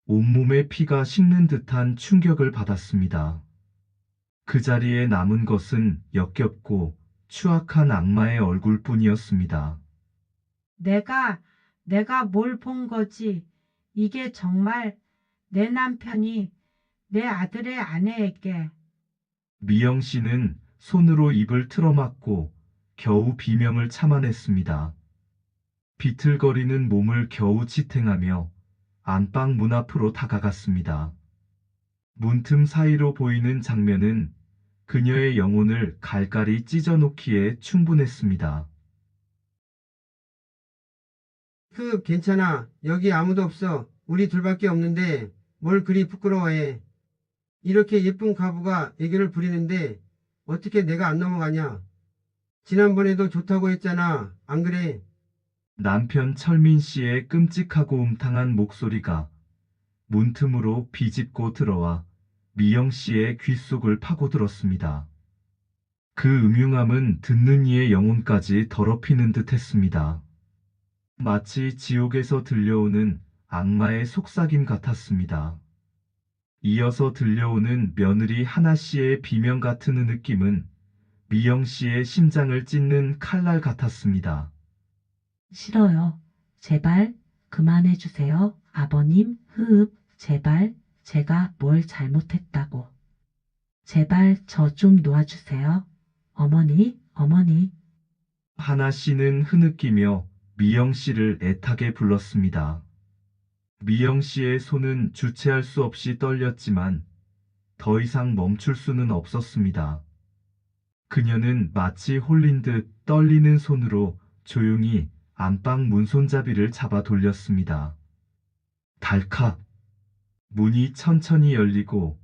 온몸에 피가 식는 듯한 충격을 받았습니다. 그 자리에 남은 것은 역겹고 추악한 악마의 얼굴뿐이었습니다. 내가 뭘 본 거지? 이게 정말 내 남편이 내 아들의 아내에게. 미영 씨는 손으로 입을 틀어막고 겨우 비명을 참아냈습니다. 비틀거리는 몸을 겨우 지탱하며 안방 문 앞으로 다가갔습니다. 문틈 사이로 보이는 장면은 그녀의 영혼을 갈갈이 찢어놓기에 충분했습니다. 괜찮아. 여기 아무도 없어. 우리 둘밖에 없는데 뭘 그리 부끄러워해. 이렇게 예쁜 가부가 애교를 부리는데 어떻게 내가 안 넘어가냐. 지난번에도 좋다고 했잖아. 안 그래? 남편 철민 씨의 끔찍하고 음탕한 목소리가 문틈으로 비집고 들어와 미영 씨의 귓속을 파고들었습니다. 그 음흉함은 듣는 이의 영혼까지 더럽히는 듯 했습니다. 마치 지옥에서 들려오는 악마의 속삭임 같았습니다. 이어서 들려오는 며느리 하나 씨의 비명 같은 느낌은 미영 씨의 심장을 찢는 칼날 같았습니다. 싫어요. 제발 그만해 주세요. 아버님. 제발 제가 뭘 잘못했다고. 제발 저 좀 놓아주세요. 어머니. 하나 씨는 흐느끼며 미영 씨를 애타게 불렀습니다. 미영 씨의 손은 주체할 수 없이 떨렸지만 더 이상 멈출 수는 없었습니다. 그녀는 마치 홀린 듯 떨리는 손으로 조용히 안방 문손잡이를 잡아 돌렸습니다. 달칵. 문이 천천히 열리고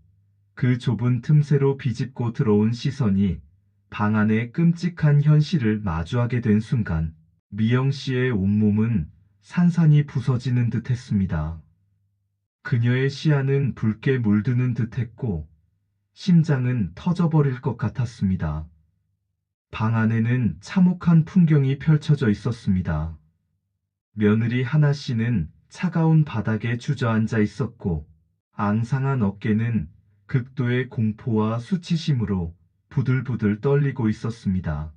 그 좁은 틈새로 비집고 들어온 시선이 방 안의 끔찍한 현실을 마주하게 된 순간 미영 씨의 온몸은 산산이 부서지는 듯 했습니다. 그녀의 시야는 붉게 물드는 듯 했고 심장은 터져버릴 것 같았습니다. 방 안에는 참혹한 풍경이 펼쳐져 있었습니다. 며느리 하나 씨는 차가운 바닥에 주저앉아 있었고, 앙상한 어깨는 극도의 공포와 수치심으로 부들부들 떨리고 있었습니다.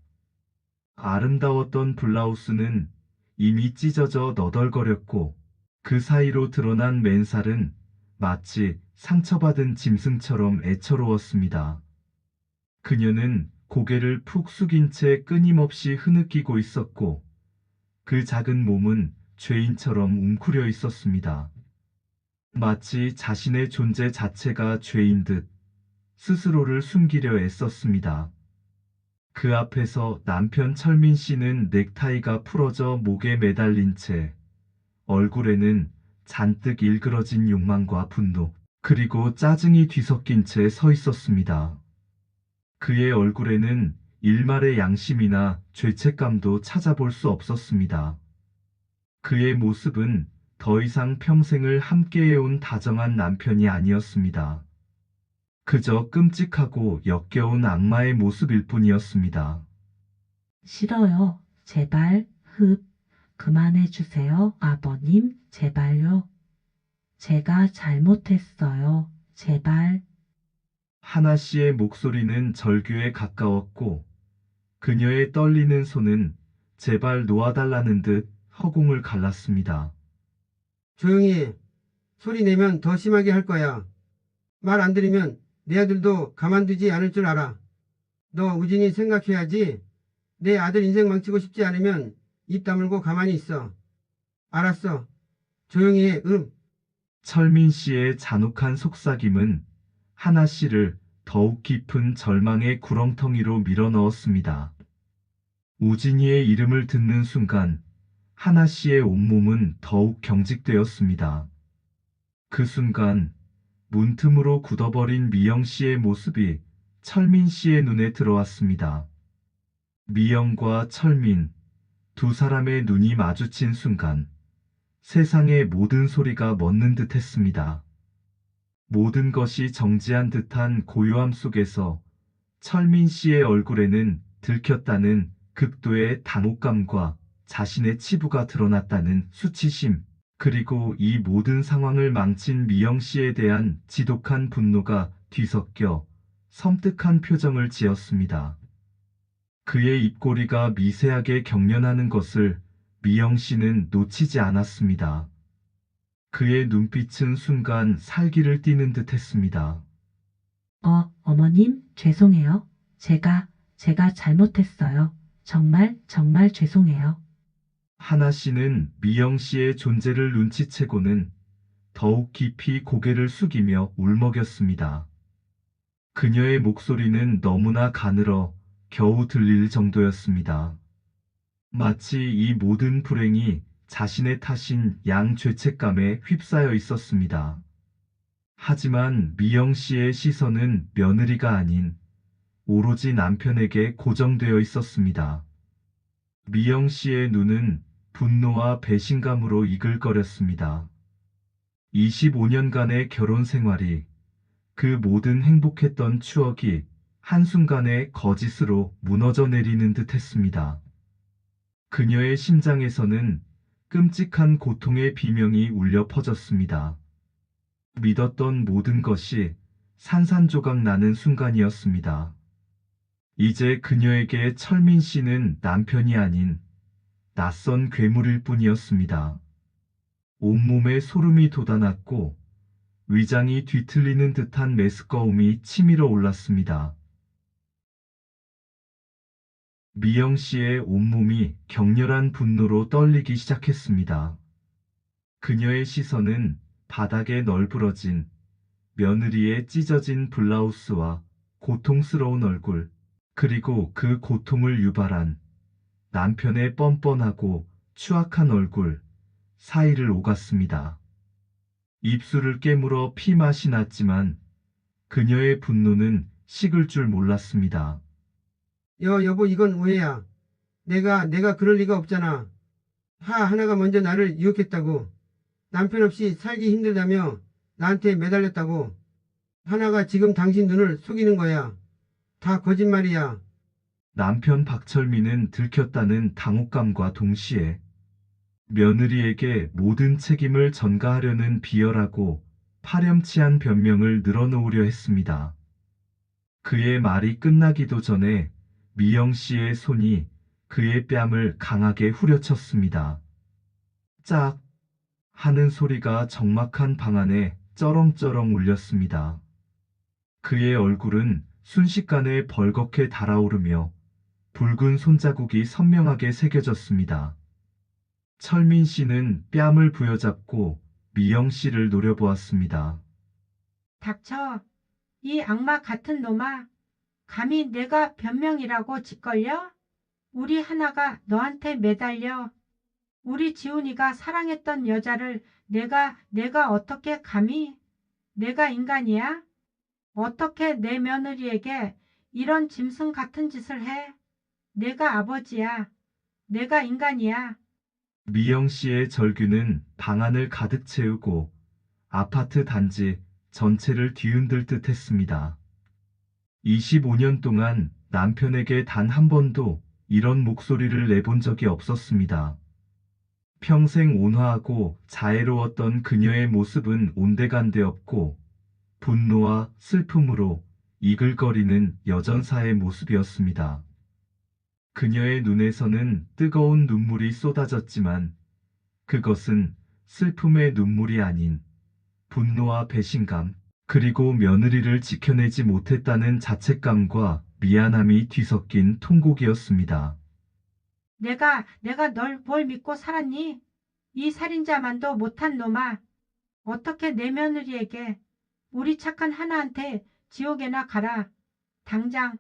아름다웠던 블라우스는 이미 찢어져 너덜거렸고, 그 사이로 드러난 맨살은 마치 상처받은 짐승처럼 애처로웠습니다. 그녀는 고개를 푹 숙인 채 끊임없이 흐느끼고 있었고, 그 작은 몸은 죄인처럼 웅크려 있었습니다. 마치 자신의 존재 자체가 죄인 듯 스스로를 숨기려 애썼습니다. 그 앞에서 남편 철민 씨는 넥타이가 풀어져 목에 매달린 채 얼굴에는 잔뜩 일그러진 욕망과 분노, 그리고 짜증이 뒤섞인 채 서 있었습니다. 그의 얼굴에는 일말의 양심이나 죄책감도 찾아볼 수 없었습니다. 그의 모습은 더 이상 평생을 함께해온 다정한 남편이 아니었습니다. 그저 끔찍하고 역겨운 악마의 모습일 뿐이었습니다. 싫어요. 제발, 그만해 주세요. 아버님, 제발요. 제가 잘못했어요. 제발. 하나 씨의 목소리는 절규에 가까웠고, 그녀의 떨리는 손은 제발 놓아달라는 듯 허공을 갈랐습니다. 조용히 해. 소리 내면 더 심하게 할 거야. 말 안 들으면 내 아들도 가만두지 않을 줄 알아. 너 우진이 생각해야지. 내 아들 인생 망치고 싶지 않으면 입 다물고 가만히 있어. 알았어. 조용히 해. 철민 씨의 잔혹한 속삭임은 하나 씨를 더욱 깊은 절망의 구렁텅이로 밀어넣었습니다. 우진이의 이름을 듣는 순간 하나 씨의 온몸은 더욱 경직되었습니다. 그 순간 문틈으로 굳어버린 미영 씨의 모습이 철민 씨의 눈에 들어왔습니다. 미영과 철민, 두 사람의 눈이 마주친 순간 세상의 모든 소리가 멎는 듯 했습니다. 모든 것이 정지한 듯한 고요함 속에서 철민 씨의 얼굴에는 들켰다는 극도의 당혹감과 자신의 치부가 드러났다는 수치심, 그리고 이 모든 상황을 망친 미영 씨에 대한 지독한 분노가 뒤섞여 섬뜩한 표정을 지었습니다. 그의 입꼬리가 미세하게 경련하는 것을 미영 씨는 놓치지 않았습니다. 그의 눈빛은 순간 살기를 띠는 듯 했습니다. 어머님, 죄송해요. 제가 잘못했어요. 정말 죄송해요. 하나 씨는 미영 씨의 존재를 눈치채고는 더욱 깊이 고개를 숙이며 울먹였습니다. 그녀의 목소리는 너무나 가늘어 겨우 들릴 정도였습니다. 마치 이 모든 불행이 자신의 탓인 양 죄책감에 휩싸여 있었습니다. 하지만 미영 씨의 시선은 며느리가 아닌 오로지 남편에게 고정되어 있었습니다. 미영 씨의 눈은 분노와 배신감으로 이글거렸습니다. 25년간의 결혼 생활이, 그 모든 행복했던 추억이 한순간에 거짓으로 무너져 내리는 듯 했습니다. 그녀의 심장에서는 끔찍한 고통의 비명이 울려 퍼졌습니다. 믿었던 모든 것이 산산조각 나는 순간이었습니다. 이제 그녀에게 철민 씨는 남편이 아닌 낯선 괴물일 뿐이었습니다. 온몸에 소름이 돋아났고 위장이 뒤틀리는 듯한 메스꺼움이 치밀어 올랐습니다. 미영 씨의 온몸이 격렬한 분노로 떨리기 시작했습니다. 그녀의 시선은 바닥에 널브러진 며느리의 찢어진 블라우스와 고통스러운 얼굴, 그리고 그 고통을 유발한 남편의 뻔뻔하고 추악한 얼굴 사이를 오갔습니다. 입술을 깨물어 피맛이 났지만 그녀의 분노는 식을 줄 몰랐습니다. 여보, 이건 오해야. 내가 그럴 리가 없잖아. 하나가 먼저 나를 유혹했다고. 남편 없이 살기 힘들다며 나한테 매달렸다고. 하나가 지금 당신 눈을 속이는 거야. 다 거짓말이야. 남편 박철민은 들켰다는 당혹감과 동시에 며느리에게 모든 책임을 전가하려는 비열하고 파렴치한 변명을 늘어놓으려 했습니다. 그의 말이 끝나기도 전에 미영 씨의 손이 그의 뺨을 강하게 후려쳤습니다. 짝! 하는 소리가 적막한 방 안에 쩌렁쩌렁 울렸습니다. 그의 얼굴은 순식간에 벌겋게 달아오르며 붉은 손자국이 선명하게 새겨졌습니다. 철민 씨는 뺨을 부여잡고 미영 씨를 노려보았습니다. 닥쳐. 이 악마 같은 놈아. 감히 내가 변명이라고 짓걸려? 우리 하나가 너한테 매달려. 우리 지훈이가 사랑했던 여자를 내가 어떻게 감히? 내가 인간이야? 어떻게 내 며느리에게 이런 짐승 같은 짓을 해? 내가 아버지야. 내가 인간이야. 미영 씨의 절규는 방 안을 가득 채우고 아파트 단지 전체를 뒤흔들 듯 했습니다. 25년 동안 남편에게 단 한 번도 이런 목소리를 내본 적이 없었습니다. 평생 온화하고 자애로웠던 그녀의 모습은 온데간데 없고 분노와 슬픔으로 이글거리는 여전사의 모습이었습니다. 그녀의 눈에서는 뜨거운 눈물이 쏟아졌지만 그것은 슬픔의 눈물이 아닌 분노와 배신감, 그리고 며느리를 지켜내지 못했다는 자책감과 미안함이 뒤섞인 통곡이었습니다. 내가 널 뭘 믿고 살았니? 이 살인자만도 못한 놈아. 어떻게 내 며느리에게 우리 착한 하나한테 지옥에나 가라. 당장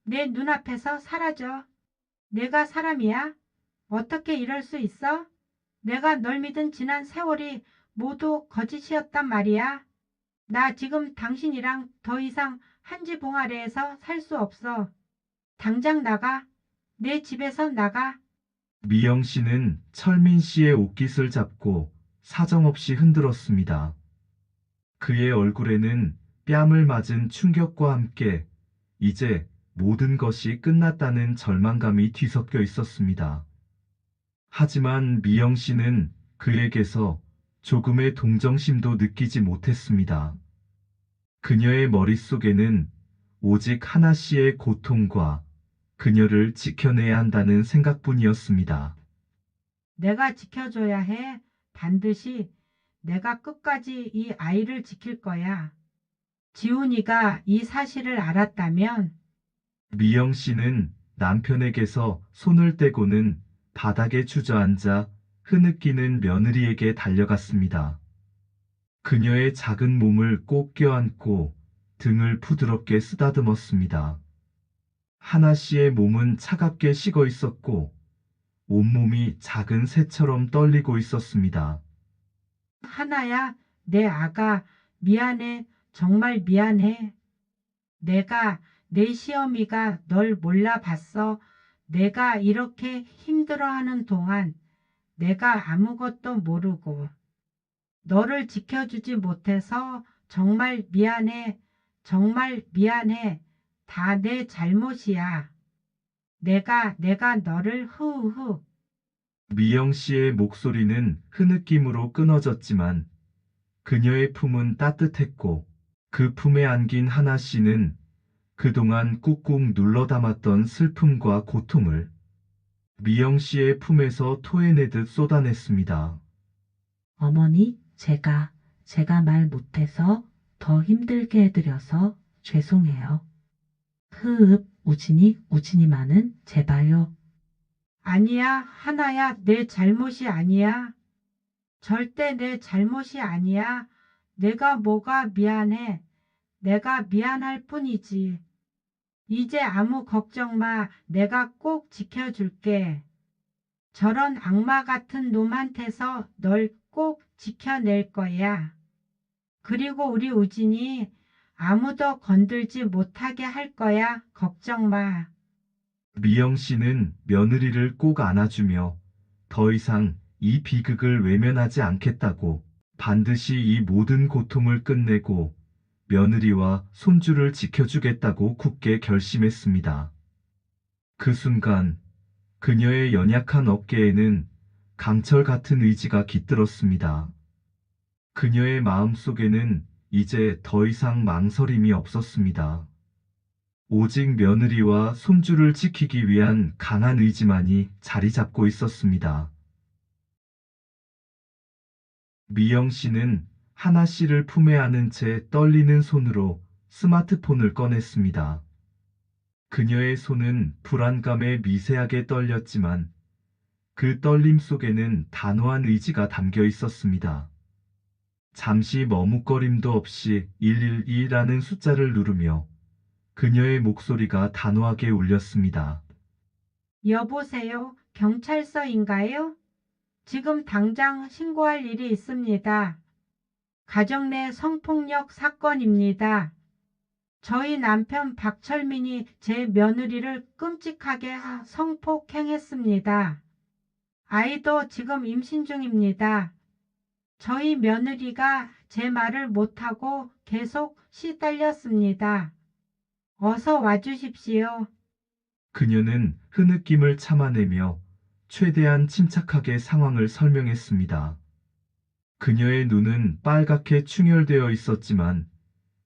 내 눈앞에서 사라져. 내가 사람이야? 어떻게 이럴 수 있어? 내가 널 믿은 지난 세월이 모두 거짓이었단 말이야. 나 지금 당신이랑 더 이상 한지 봉 아래에서 살 수 없어. 당장 나가. 내 집에서 나가. 미영 씨는 철민 씨의 옷깃을 잡고 사정없이 흔들었습니다. 그의 얼굴에는 뺨을 맞은 충격과 함께 이제 모든 것이 끝났다는 절망감이 뒤섞여 있었습니다. 하지만 미영 씨는 그에게서 조금의 동정심도 느끼지 못했습니다. 그녀의 머릿속에는 오직 하나 씨의 고통과 그녀를 지켜내야 한다는 생각뿐이었습니다. 내가 지켜줘야 해. 반드시 내가 끝까지 이 아이를 지킬 거야. 지훈이가 이 사실을 알았다면 미영 씨는 남편에게서 손을 떼고는 바닥에 주저앉아 흐느끼는 며느리에게 달려갔습니다. 그녀의 작은 몸을 꼭 껴안고 등을 부드럽게 쓰다듬었습니다. 하나 씨의 몸은 차갑게 식어 있었고 온몸이 작은 새처럼 떨리고 있었습니다. 하나야, 내 아가, 미안해. 정말 미안해. 내 시어미가 널 몰라봤어. 내가 이렇게 힘들어하는 동안 내가 아무것도 모르고 너를 지켜주지 못해서 정말 미안해. 정말 미안해. 다 내 잘못이야. 내가 너를 후후. 미영 씨의 목소리는 흐느낌으로 끊어졌지만 그녀의 품은 따뜻했고 그 품에 안긴 하나 씨는 그동안 꾹꾹 눌러 담았던 슬픔과 고통을 미영 씨의 품에서 토해내듯 쏟아냈습니다. 어머니, 제가 말 못해서 더 힘들게 해드려서 죄송해요. 우진이만은 제발요. 아니야, 하나야, 내 잘못이 아니야. 절대 내 잘못이 아니야. 내가 뭐가 미안해. 내가 미안할 뿐이지. 이제 아무 걱정 마. 내가 꼭 지켜줄게. 저런 악마 같은 놈한테서 널 꼭 지켜낼 거야. 그리고 우리 우진이 아무도 건들지 못하게 할 거야. 걱정 마. 미영 씨는 며느리를 꼭 안아주며 더 이상 이 비극을 외면하지 않겠다고 반드시 이 모든 고통을 끝내고 며느리와 손주를 지켜주겠다고 굳게 결심했습니다. 그 순간 그녀의 연약한 어깨에는 강철 같은 의지가 깃들었습니다. 그녀의 마음속에는 이제 더 이상 망설임이 없었습니다. 오직 며느리와 손주를 지키기 위한 강한 의지만이 자리 잡고 있었습니다. 미영 씨는 하나 씨를 품에 안은 채 떨리는 손으로 스마트폰을 꺼냈습니다. 그녀의 손은 불안감에 미세하게 떨렸지만 그 떨림 속에는 단호한 의지가 담겨 있었습니다. 잠시 머뭇거림도 없이 112라는 숫자를 누르며 그녀의 목소리가 단호하게 울렸습니다. 여보세요? 경찰서인가요? 지금 당장 신고할 일이 있습니다. 가정 내 성폭력 사건입니다. 저희 남편 박철민이 제 며느리를 끔찍하게 성폭행했습니다. 아이도 지금 임신 중입니다. 저희 며느리가 제 말을 못하고 계속 시달렸습니다. 어서 와주십시오. 그녀는 흐느낌을 참아내며 최대한 침착하게 상황을 설명했습니다. 그녀의 눈은 빨갛게 충혈되어 있었지만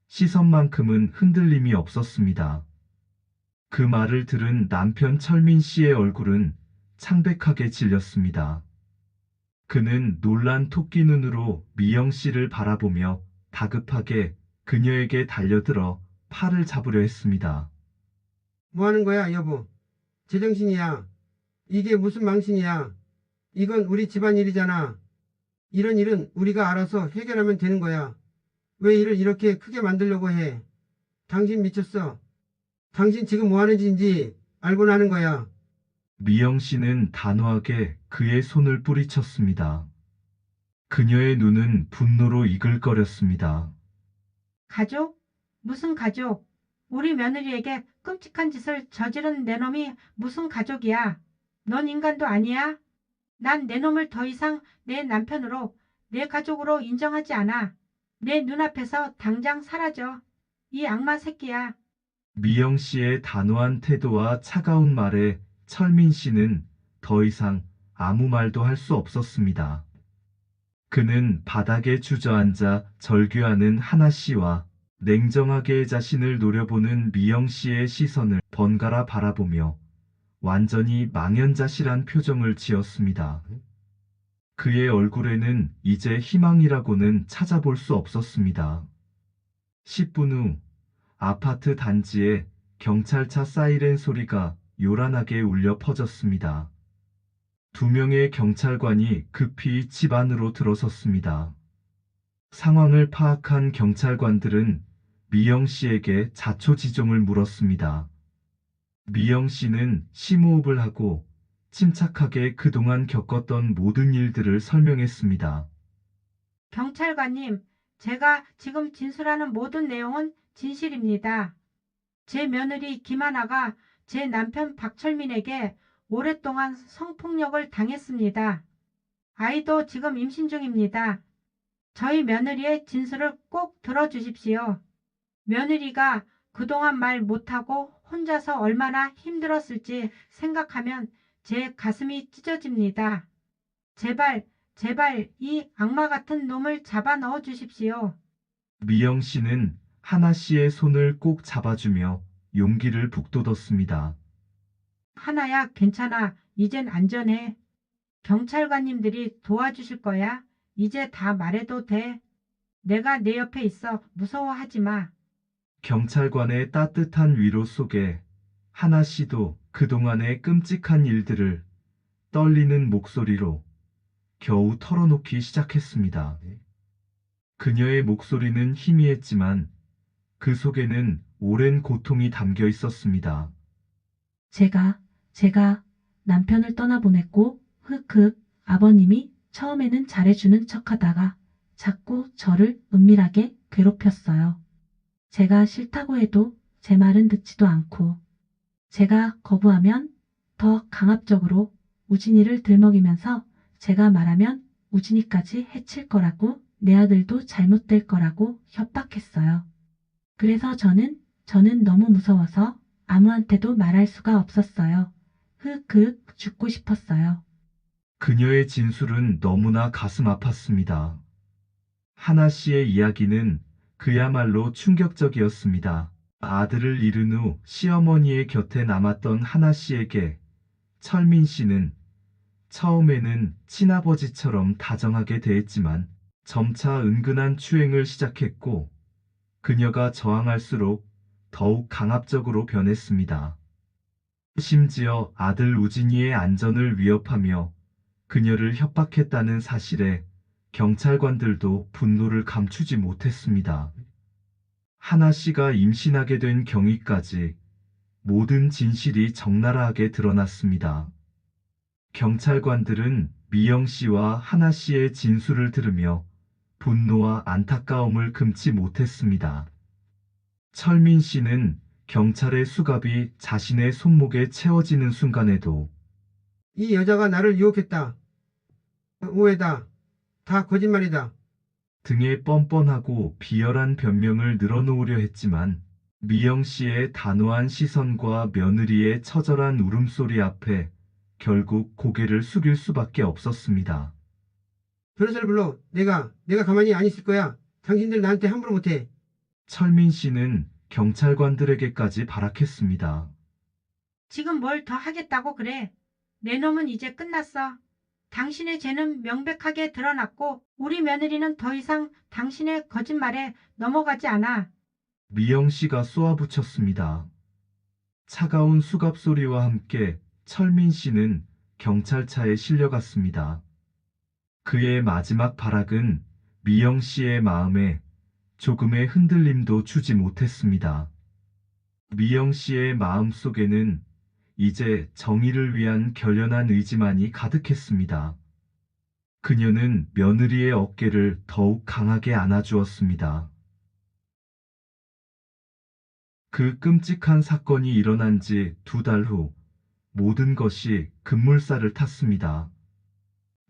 시선만큼은 흔들림이 없었습니다. 그 말을 들은 남편 철민 씨의 얼굴은 창백하게 질렸습니다. 그는 놀란 토끼 눈으로 미영 씨를 바라보며 다급하게 그녀에게 달려들어 팔을 잡으려 했습니다. 뭐 하는 거야, 여보? 제정신이야. 이게 무슨 망신이야. 이건 우리 집안일이잖아. 이런 일은 우리가 알아서 해결하면 되는 거야. 왜 일을 이렇게 크게 만들려고 해? 당신 미쳤어. 당신 지금 뭐 하는 짓인지 알고는 하는 거야. 미영 씨는 단호하게 그의 손을 뿌리쳤습니다. 그녀의 눈은 분노로 이글거렸습니다. 가족? 무슨 가족? 우리 며느리에게 끔찍한 짓을 저지른 내 놈이 무슨 가족이야? 넌 인간도 아니야? 난 내 놈을 더 이상 내 남편으로, 내 가족으로 인정하지 않아. 내 눈앞에서 당장 사라져. 이 악마 새끼야. 미영 씨의 단호한 태도와 차가운 말에 철민 씨는 더 이상 아무 말도 할 수 없었습니다. 그는 바닥에 주저앉아 절규하는 하나 씨와 냉정하게 자신을 노려보는 미영 씨의 시선을 번갈아 바라보며 완전히 망연자실한 표정을 지었습니다. 그의 얼굴에는 이제 희망이라고는 찾아볼 수 없었습니다. 10분 후 아파트 단지에 경찰차 사이렌 소리가 요란하게 울려 퍼졌습니다. 2명의 경찰관이 급히 집 안으로 들어섰습니다. 상황을 파악한 경찰관들은 미영 씨에게 자초지종을 물었습니다. 미영 씨는 심호흡을 하고 침착하게 그동안 겪었던 모든 일들을 설명했습니다. 경찰관님, 제가 지금 진술하는 모든 내용은 진실입니다. 제 며느리 김하나가 제 남편 박철민에게 오랫동안 성폭력을 당했습니다. 아이도 지금 임신 중입니다. 저희 며느리의 진술을 꼭 들어주십시오. 며느리가 그동안 말 못하고 혼자서 얼마나 힘들었을지 생각하면 제 가슴이 찢어집니다. 제발, 제발 이 악마 같은 놈을 잡아 넣어 주십시오. 미영 씨는 하나 씨의 손을 꼭 잡아주며 용기를 북돋웠습니다. 하나야, 괜찮아. 이젠 안전해. 경찰관님들이 도와주실 거야. 이제 다 말해도 돼. 내가 내 옆에 있어. 무서워하지 마. 경찰관의 따뜻한 위로 속에 하나 씨도 그동안의 끔찍한 일들을 떨리는 목소리로 겨우 털어놓기 시작했습니다. 그녀의 목소리는 희미했지만 그 속에는 오랜 고통이 담겨 있었습니다. 제가 남편을 떠나보냈고, 아버님이 처음에는 잘해주는 척하다가 자꾸 저를 은밀하게 괴롭혔어요. 제가 싫다고 해도 제 말은 듣지도 않고, 제가 거부하면 더 강압적으로 우진이를 들먹이면서 제가 말하면 우진이까지 해칠 거라고, 내 아들도 잘못될 거라고 협박했어요. 그래서 저는 너무 무서워서 아무한테도 말할 수가 없었어요. 죽고 싶었어요. 그녀의 진술은 너무나 가슴 아팠습니다. 하나 씨의 이야기는 그야말로 충격적이었습니다. 아들을 잃은 후 시어머니의 곁에 남았던 하나 씨에게 철민 씨는 처음에는 친아버지처럼 다정하게 대했지만 점차 은근한 추행을 시작했고 그녀가 저항할수록 더욱 강압적으로 변했습니다. 심지어 아들 우진이의 안전을 위협하며 그녀를 협박했다는 사실에 경찰관들도 분노를 감추지 못했습니다. 하나 씨가 임신하게 된 경위까지 모든 진실이 적나라하게 드러났습니다. 경찰관들은 미영 씨와 하나 씨의 진술을 들으며 분노와 안타까움을 금치 못했습니다. 철민 씨는 경찰의 수갑이 자신의 손목에 채워지는 순간에도 이 여자가 나를 유혹했다. 오해다. 다 거짓말이다. 등에 뻔뻔하고 비열한 변명을 늘어놓으려 했지만 미영 씨의 단호한 시선과 며느리의 처절한 울음소리 앞에 결국 고개를 숙일 수밖에 없었습니다. 변호사를 불러. 내가 가만히 안 있을 거야. 당신들 나한테 함부로 못해. 철민 씨는 경찰관들에게까지 발악했습니다. 지금 뭘 더 하겠다고 그래. 내 놈은 이제 끝났어. 당신의 죄는 명백하게 드러났고 우리 며느리는 더 이상 당신의 거짓말에 넘어가지 않아. 미영 씨가 쏘아붙였습니다. 차가운 수갑 소리와 함께 철민 씨는 경찰차에 실려갔습니다. 그의 마지막 발악은 미영 씨의 마음에 조금의 흔들림도 주지 못했습니다. 미영 씨의 마음 속에는 이제 정의를 위한 결연한 의지만이 가득했습니다. 그녀는 며느리의 어깨를 더욱 강하게 안아주었습니다. 그 끔찍한 사건이 일어난 지 2달 후 모든 것이 급물살을 탔습니다.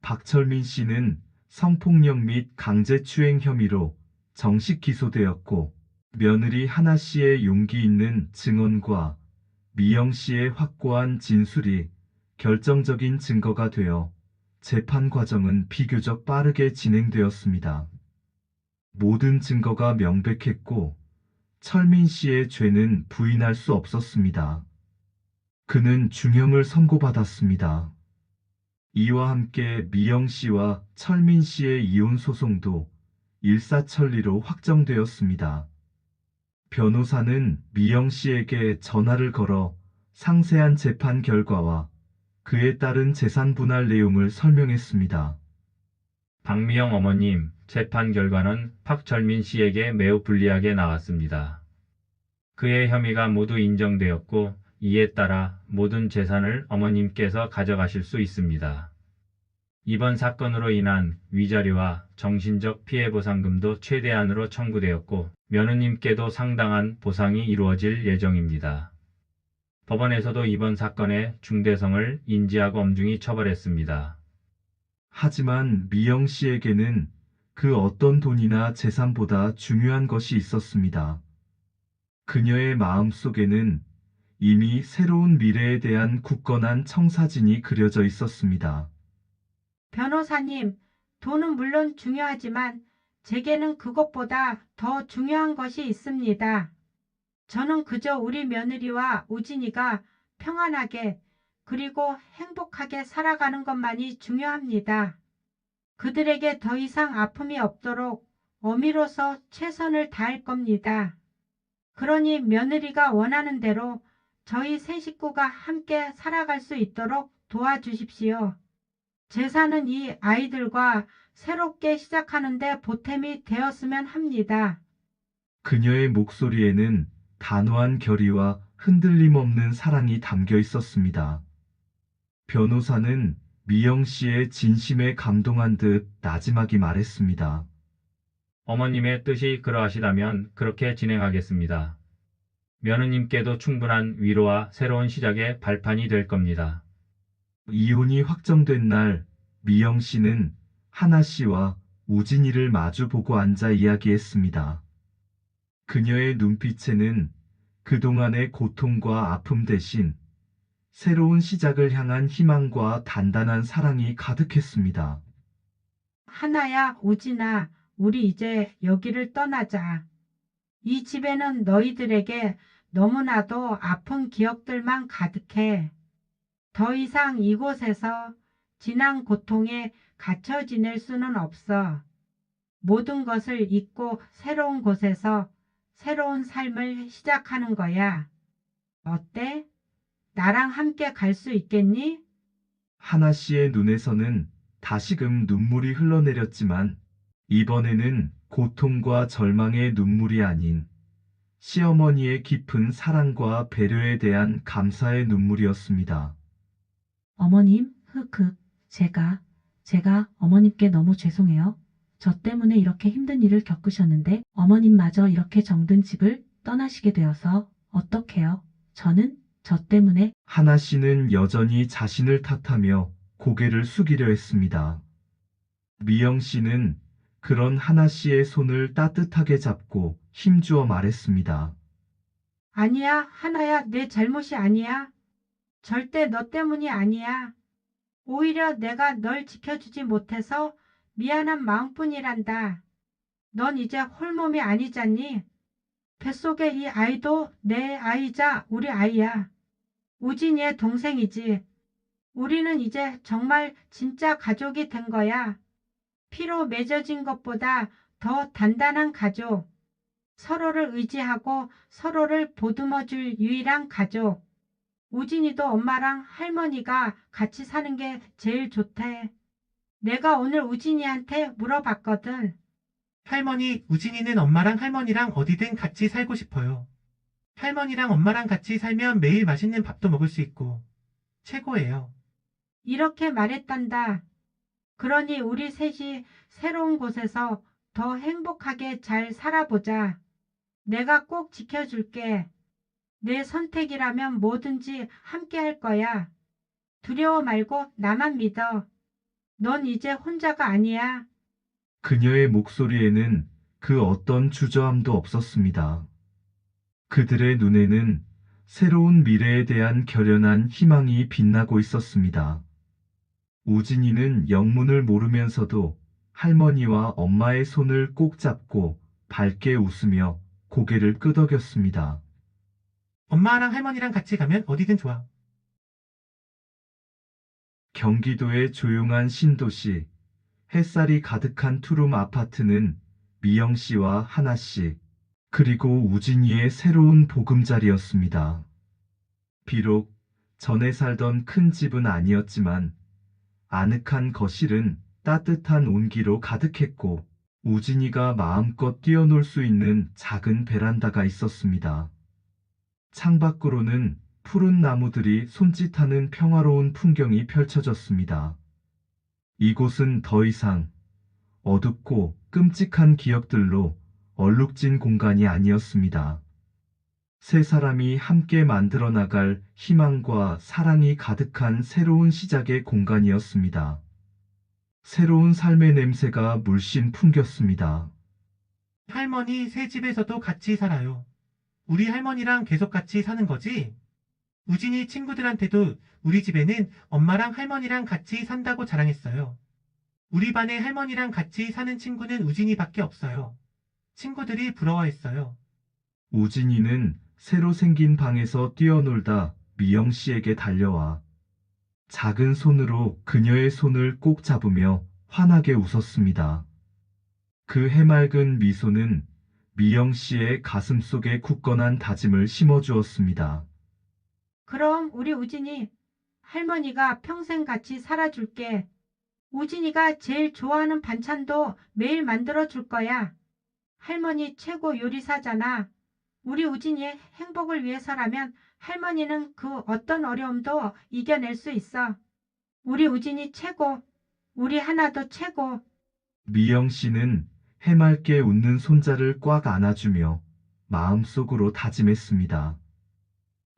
박철민 씨는 성폭력 및 강제추행 혐의로 정식 기소되었고 며느리 하나 씨의 용기 있는 증언과 미영 씨의 확고한 진술이 결정적인 증거가 되어 재판 과정은 비교적 빠르게 진행되었습니다. 모든 증거가 명백했고 철민 씨의 죄는 부인할 수 없었습니다. 그는 중형을 선고받았습니다. 이와 함께 미영 씨와 철민 씨의 이혼 소송도 일사천리로 확정되었습니다. 변호사는 미영 씨에게 전화를 걸어 상세한 재판 결과와 그에 따른 재산 분할 내용을 설명했습니다. 박미영 어머님, 재판 결과는 박철민 씨에게 매우 불리하게 나왔습니다. 그의 혐의가 모두 인정되었고 이에 따라 모든 재산을 어머님께서 가져가실 수 있습니다. 이번 사건으로 인한 위자료와 정신적 피해보상금도 최대한으로 청구되었고 며느님께도 상당한 보상이 이루어질 예정입니다. 법원에서도 이번 사건의 중대성을 인지하고 엄중히 처벌했습니다. 하지만 미영 씨에게는 그 어떤 돈이나 재산보다 중요한 것이 있었습니다. 그녀의 마음 속에는 이미 새로운 미래에 대한 굳건한 청사진이 그려져 있었습니다. 변호사님, 돈은 물론 중요하지만 제게는 그것보다 더 중요한 것이 있습니다. 저는 그저 우리 며느리와 우진이가 평안하게 그리고 행복하게 살아가는 것만이 중요합니다. 그들에게 더 이상 아픔이 없도록 어미로서 최선을 다할 겁니다. 그러니 며느리가 원하는 대로 저희 세 식구가 함께 살아갈 수 있도록 도와주십시오. 재산은 이 아이들과 새롭게 시작하는데 보탬이 되었으면 합니다. 그녀의 목소리에는 단호한 결의와 흔들림 없는 사랑이 담겨 있었습니다. 변호사는 미영 씨의 진심에 감동한 듯 나지막이 말했습니다. 어머님의 뜻이 그러하시다면 그렇게 진행하겠습니다. 며느님께도 충분한 위로와 새로운 시작의 발판이 될 겁니다. 이혼이 확정된 날 미영 씨는 하나 씨와 우진이를 마주 보고 앉아 이야기했습니다. 그녀의 눈빛에는 그동안의 고통과 아픔 대신 새로운 시작을 향한 희망과 단단한 사랑이 가득했습니다. 하나야, 우진아, 우리 이제 여기를 떠나자. 이 집에는 너희들에게 너무나도 아픈 기억들만 가득해. 더 이상 이곳에서 지난 고통에 갇혀 지낼 수는 없어. 모든 것을 잊고 새로운 곳에서 새로운 삶을 시작하는 거야. 어때? 나랑 함께 갈 수 있겠니? 하나 씨의 눈에서는 다시금 눈물이 흘러내렸지만 이번에는 고통과 절망의 눈물이 아닌 시어머니의 깊은 사랑과 배려에 대한 감사의 눈물이었습니다. 어머님, 제가 어머님께 너무 죄송해요. 저 때문에 이렇게 힘든 일을 겪으셨는데 어머님마저 이렇게 정든 집을 떠나시게 되어서 어떡해요. 저는 저 때문에 하나 씨는 여전히 자신을 탓하며 고개를 숙이려 했습니다. 미영 씨는 그런 하나 씨의 손을 따뜻하게 잡고 힘주어 말했습니다. 아니야, 하나야, 내 잘못이 아니야. 절대 너 때문이 아니야. 오히려 내가 널 지켜주지 못해서 미안한 마음뿐이란다. 넌 이제 홀몸이 아니잖니? 뱃속에 이 아이도 내 아이자 우리 아이야. 우진이의 동생이지. 우리는 이제 정말 진짜 가족이 된 거야. 피로 맺어진 것보다 더 단단한 가족. 서로를 의지하고 서로를 보듬어줄 유일한 가족. 우진이도 엄마랑 할머니가 같이 사는 게 제일 좋대. 내가 오늘 우진이한테 물어봤거든. 할머니, 우진이는 엄마랑 할머니랑 어디든 같이 살고 싶어요. 할머니랑 엄마랑 같이 살면 매일 맛있는 밥도 먹을 수 있고 최고예요. 이렇게 말했단다. 그러니 우리 셋이 새로운 곳에서 더 행복하게 잘 살아보자. 내가 꼭 지켜줄게. 내 선택이라면 뭐든지 함께 할 거야. 두려워 말고 나만 믿어. 넌 이제 혼자가 아니야. 그녀의 목소리에는 그 어떤 주저함도 없었습니다. 그들의 눈에는 새로운 미래에 대한 결연한 희망이 빛나고 있었습니다. 우진이는 영문을 모르면서도 할머니와 엄마의 손을 꼭 잡고 밝게 웃으며 고개를 끄덕였습니다. 엄마랑 할머니랑 같이 가면 어디든 좋아. 경기도의 조용한 신도시, 햇살이 가득한 투룸 아파트는 미영 씨와 하나 씨, 그리고 우진이의 새로운 보금자리였습니다. 비록 전에 살던 큰 집은 아니었지만 아늑한 거실은 따뜻한 온기로 가득했고 우진이가 마음껏 뛰어놀 수 있는 작은 베란다가 있었습니다. 창밖으로는 푸른 나무들이 손짓하는 평화로운 풍경이 펼쳐졌습니다. 이곳은 더 이상 어둡고 끔찍한 기억들로 얼룩진 공간이 아니었습니다. 세 사람이 함께 만들어 나갈 희망과 사랑이 가득한 새로운 시작의 공간이었습니다. 새로운 삶의 냄새가 물씬 풍겼습니다. 할머니, 새 집에서도 같이 살아요. 우리 할머니랑 계속 같이 사는 거지? 우진이 친구들한테도 우리 집에는 엄마랑 할머니랑 같이 산다고 자랑했어요. 우리 반에 할머니랑 같이 사는 친구는 우진이밖에 없어요. 친구들이 부러워했어요. 우진이는 새로 생긴 방에서 뛰어놀다 미영 씨에게 달려와 작은 손으로 그녀의 손을 꼭 잡으며 환하게 웃었습니다. 그 해맑은 미소는 미영 씨의 가슴 속에 굳건한 다짐을 심어주었습니다. 그럼 우리 우진이 할머니가 평생 같이 살아줄게. 우진이가 제일 좋아하는 반찬도 매일 만들어줄 거야. 할머니 최고 요리사잖아. 우리 우진이의 행복을 위해서라면 할머니는 그 어떤 어려움도 이겨낼 수 있어. 우리 우진이 최고. 우리 하나도 최고. 미영 씨는 해맑게 웃는 손자를 꽉 안아주며 마음속으로 다짐했습니다.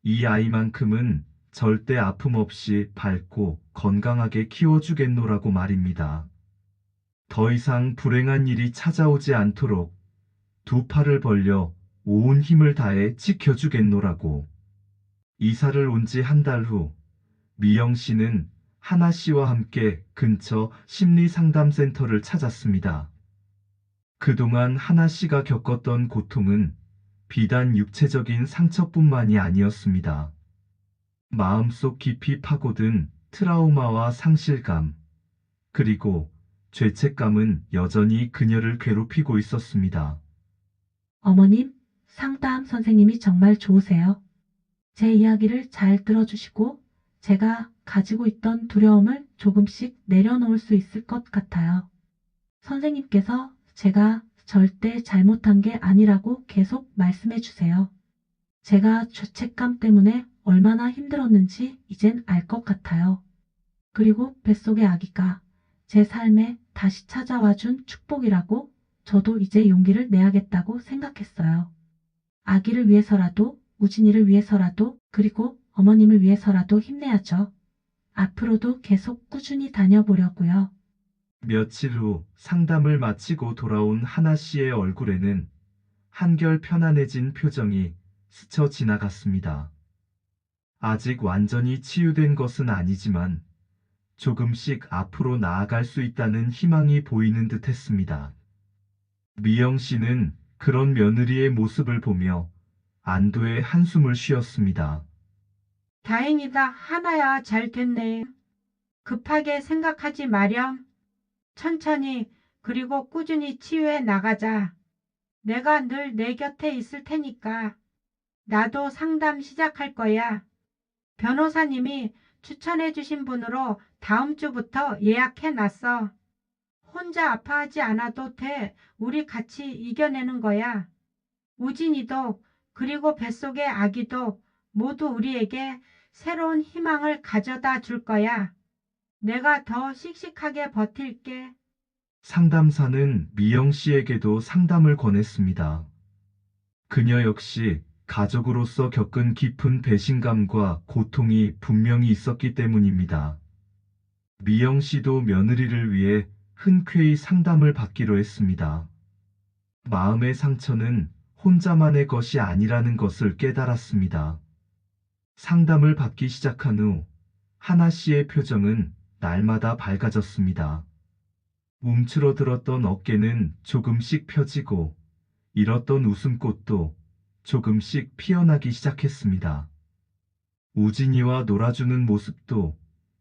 이 아이만큼은 절대 아픔 없이 밝고 건강하게 키워주겠노라고 말입니다. 더 이상 불행한 일이 찾아오지 않도록 두 팔을 벌려 온 힘을 다해 지켜주겠노라고. 이사를 온 지 한 달 후, 미영 씨는 하나 씨와 함께 근처 심리상담센터를 찾았습니다. 그동안 하나 씨가 겪었던 고통은 비단 육체적인 상처뿐만이 아니었습니다. 마음속 깊이 파고든 트라우마와 상실감, 그리고 죄책감은 여전히 그녀를 괴롭히고 있었습니다. 어머님, 상담 선생님이 정말 좋으세요. 제 이야기를 잘 들어주시고 제가 가지고 있던 두려움을 조금씩 내려놓을 수 있을 것 같아요. 선생님께서 제가 절대 잘못한 게 아니라고 계속 말씀해 주세요. 제가 죄책감 때문에 얼마나 힘들었는지 이젠 알 것 같아요. 그리고 뱃속의 아기가 제 삶에 다시 찾아와 준 축복이라고 저도 이제 용기를 내야겠다고 생각했어요. 아기를 위해서라도, 우진이를 위해서라도, 그리고 어머님을 위해서라도 힘내야죠. 앞으로도 계속 꾸준히 다녀보려고요. 며칠 후 상담을 마치고 돌아온 하나 씨의 얼굴에는 한결 편안해진 표정이 스쳐 지나갔습니다. 아직 완전히 치유된 것은 아니지만 조금씩 앞으로 나아갈 수 있다는 희망이 보이는 듯 했습니다. 미영 씨는 그런 며느리의 모습을 보며 안도의 한숨을 쉬었습니다. 다행이다. 하나야, 잘 됐네. 급하게 생각하지 마렴. 천천히 그리고 꾸준히 치유해 나가자. 내가 늘 내 곁에 있을 테니까. 나도 상담 시작할 거야. 변호사님이 추천해 주신 분으로 다음 주부터 예약해 놨어. 혼자 아파하지 않아도 돼. 우리 같이 이겨내는 거야. 우진이도 그리고 뱃속의 아기도 모두 우리에게 새로운 희망을 가져다 줄 거야. 내가 더 씩씩하게 버틸게. 상담사는 미영 씨에게도 상담을 권했습니다. 그녀 역시 가족으로서 겪은 깊은 배신감과 고통이 분명히 있었기 때문입니다. 미영 씨도 며느리를 위해 흔쾌히 상담을 받기로 했습니다. 마음의 상처는 혼자만의 것이 아니라는 것을 깨달았습니다. 상담을 받기 시작한 후 하나 씨의 표정은 날마다 밝아졌습니다. 움츠러들었던 어깨는 조금씩 펴지고 잃었던 웃음꽃도 조금씩 피어나기 시작했습니다. 우진이와 놀아주는 모습도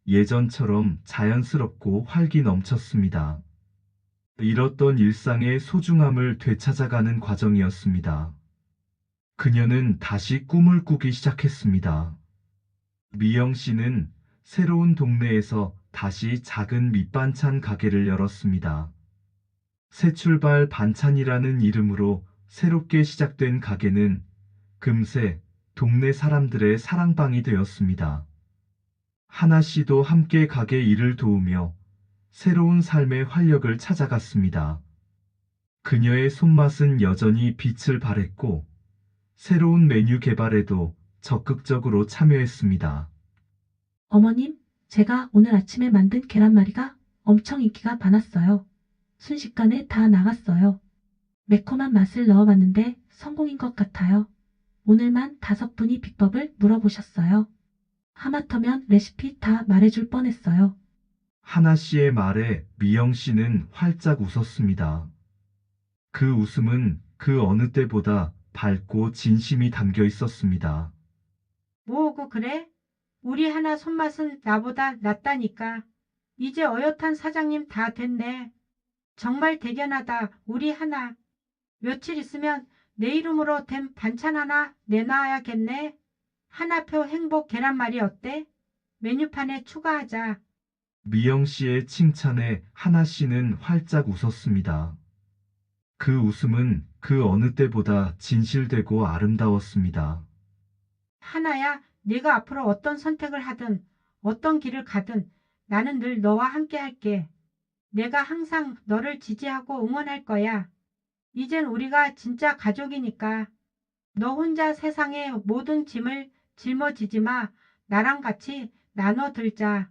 예전처럼 자연스럽고 활기 넘쳤습니다. 잃었던 일상의 소중함을 되찾아가는 과정이었습니다. 그녀는 다시 꿈을 꾸기 시작했습니다. 미영 씨는 새로운 동네에서 다시 작은 밑반찬 가게를 열었습니다. 새 출발 반찬이라는 이름으로 새롭게 시작된 가게는 금세 동네 사람들의 사랑방이 되었습니다. 하나 씨도 함께 가게 일을 도우며 새로운 삶의 활력을 찾아갔습니다. 그녀의 손맛은 여전히 빛을 발했고 새로운 메뉴 개발에도 적극적으로 참여했습니다. 어머님, 제가 오늘 아침에 만든 계란말이가 엄청 인기가 많았어요. 순식간에 다 나갔어요. 매콤한 맛을 넣어봤는데 성공인 것 같아요. 오늘만 5분이 비법을 물어보셨어요. 하마터면 레시피 다 말해줄 뻔했어요. 하나 씨의 말에 미영 씨는 활짝 웃었습니다. 그 웃음은 그 어느 때보다 밝고 진심이 담겨 있었습니다. 뭐고 그래? 우리 하나 손맛은 나보다 낫다니까. 이제 어엿한 사장님 다 됐네. 정말 대견하다. 우리 하나. 며칠 있으면 내 이름으로 된 반찬 하나 내놔야겠네. 하나표 행복 계란말이 어때? 메뉴판에 추가하자. 미영 씨의 칭찬에 하나 씨는 활짝 웃었습니다. 그 웃음은 그 어느 때보다 진실되고 아름다웠습니다. 하나야, 네가 앞으로 어떤 선택을 하든 어떤 길을 가든 나는 늘 너와 함께 할게. 내가 항상 너를 지지하고 응원할 거야. 이젠 우리가 진짜 가족이니까. 너 혼자 세상의 모든 짐을 짊어지지 마. 나랑 같이 나눠 들자.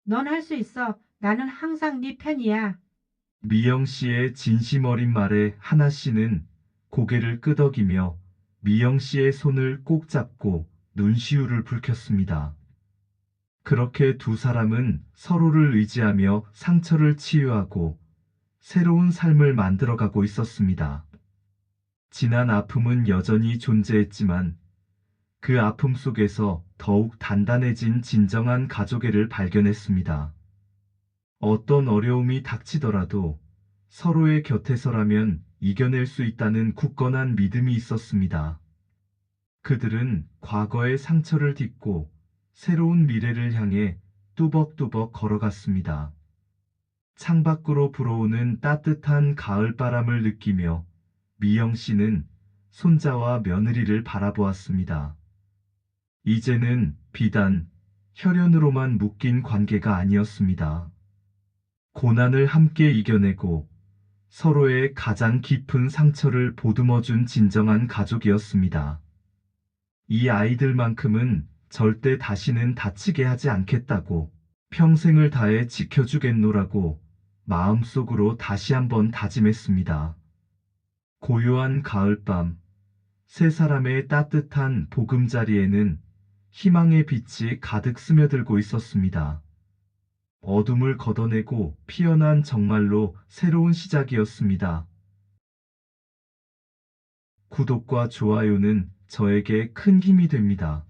넌 할 수 있어. 나는 항상 네 편이야. 미영 씨의 진심 어린 말에 하나 씨는 고개를 끄덕이며 미영 씨의 손을 꼭 잡고 눈시울을 붉혔습니다. 그렇게 두 사람은 서로를 의지하며 상처를 치유하고 새로운 삶을 만들어가고 있었습니다. 지난 아픔은 여전히 존재했지만 그 아픔 속에서 더욱 단단해진 진정한 가족애를 발견했습니다. 어떤 어려움이 닥치더라도 서로의 곁에서라면 이겨낼 수 있다는 굳건한 믿음이 있었습니다. 그들은 과거의 상처를 딛고 새로운 미래를 향해 뚜벅뚜벅 걸어갔습니다. 창밖으로 불어오는 따뜻한 가을바람을 느끼며 미영 씨는 손자와 며느리를 바라보았습니다. 이제는 비단 혈연으로만 묶인 관계가 아니었습니다. 고난을 함께 이겨내고 서로의 가장 깊은 상처를 보듬어준 진정한 가족이었습니다. 이 아이들만큼은 절대 다시는 다치게 하지 않겠다고, 평생을 다해 지켜주겠노라고 마음속으로 다시 한번 다짐했습니다. 고요한 가을밤, 세 사람의 따뜻한 보금자리에는 희망의 빛이 가득 스며들고 있었습니다. 어둠을 걷어내고 피어난 정말로 새로운 시작이었습니다. 구독과 좋아요는 저에게 큰 힘이 됩니다.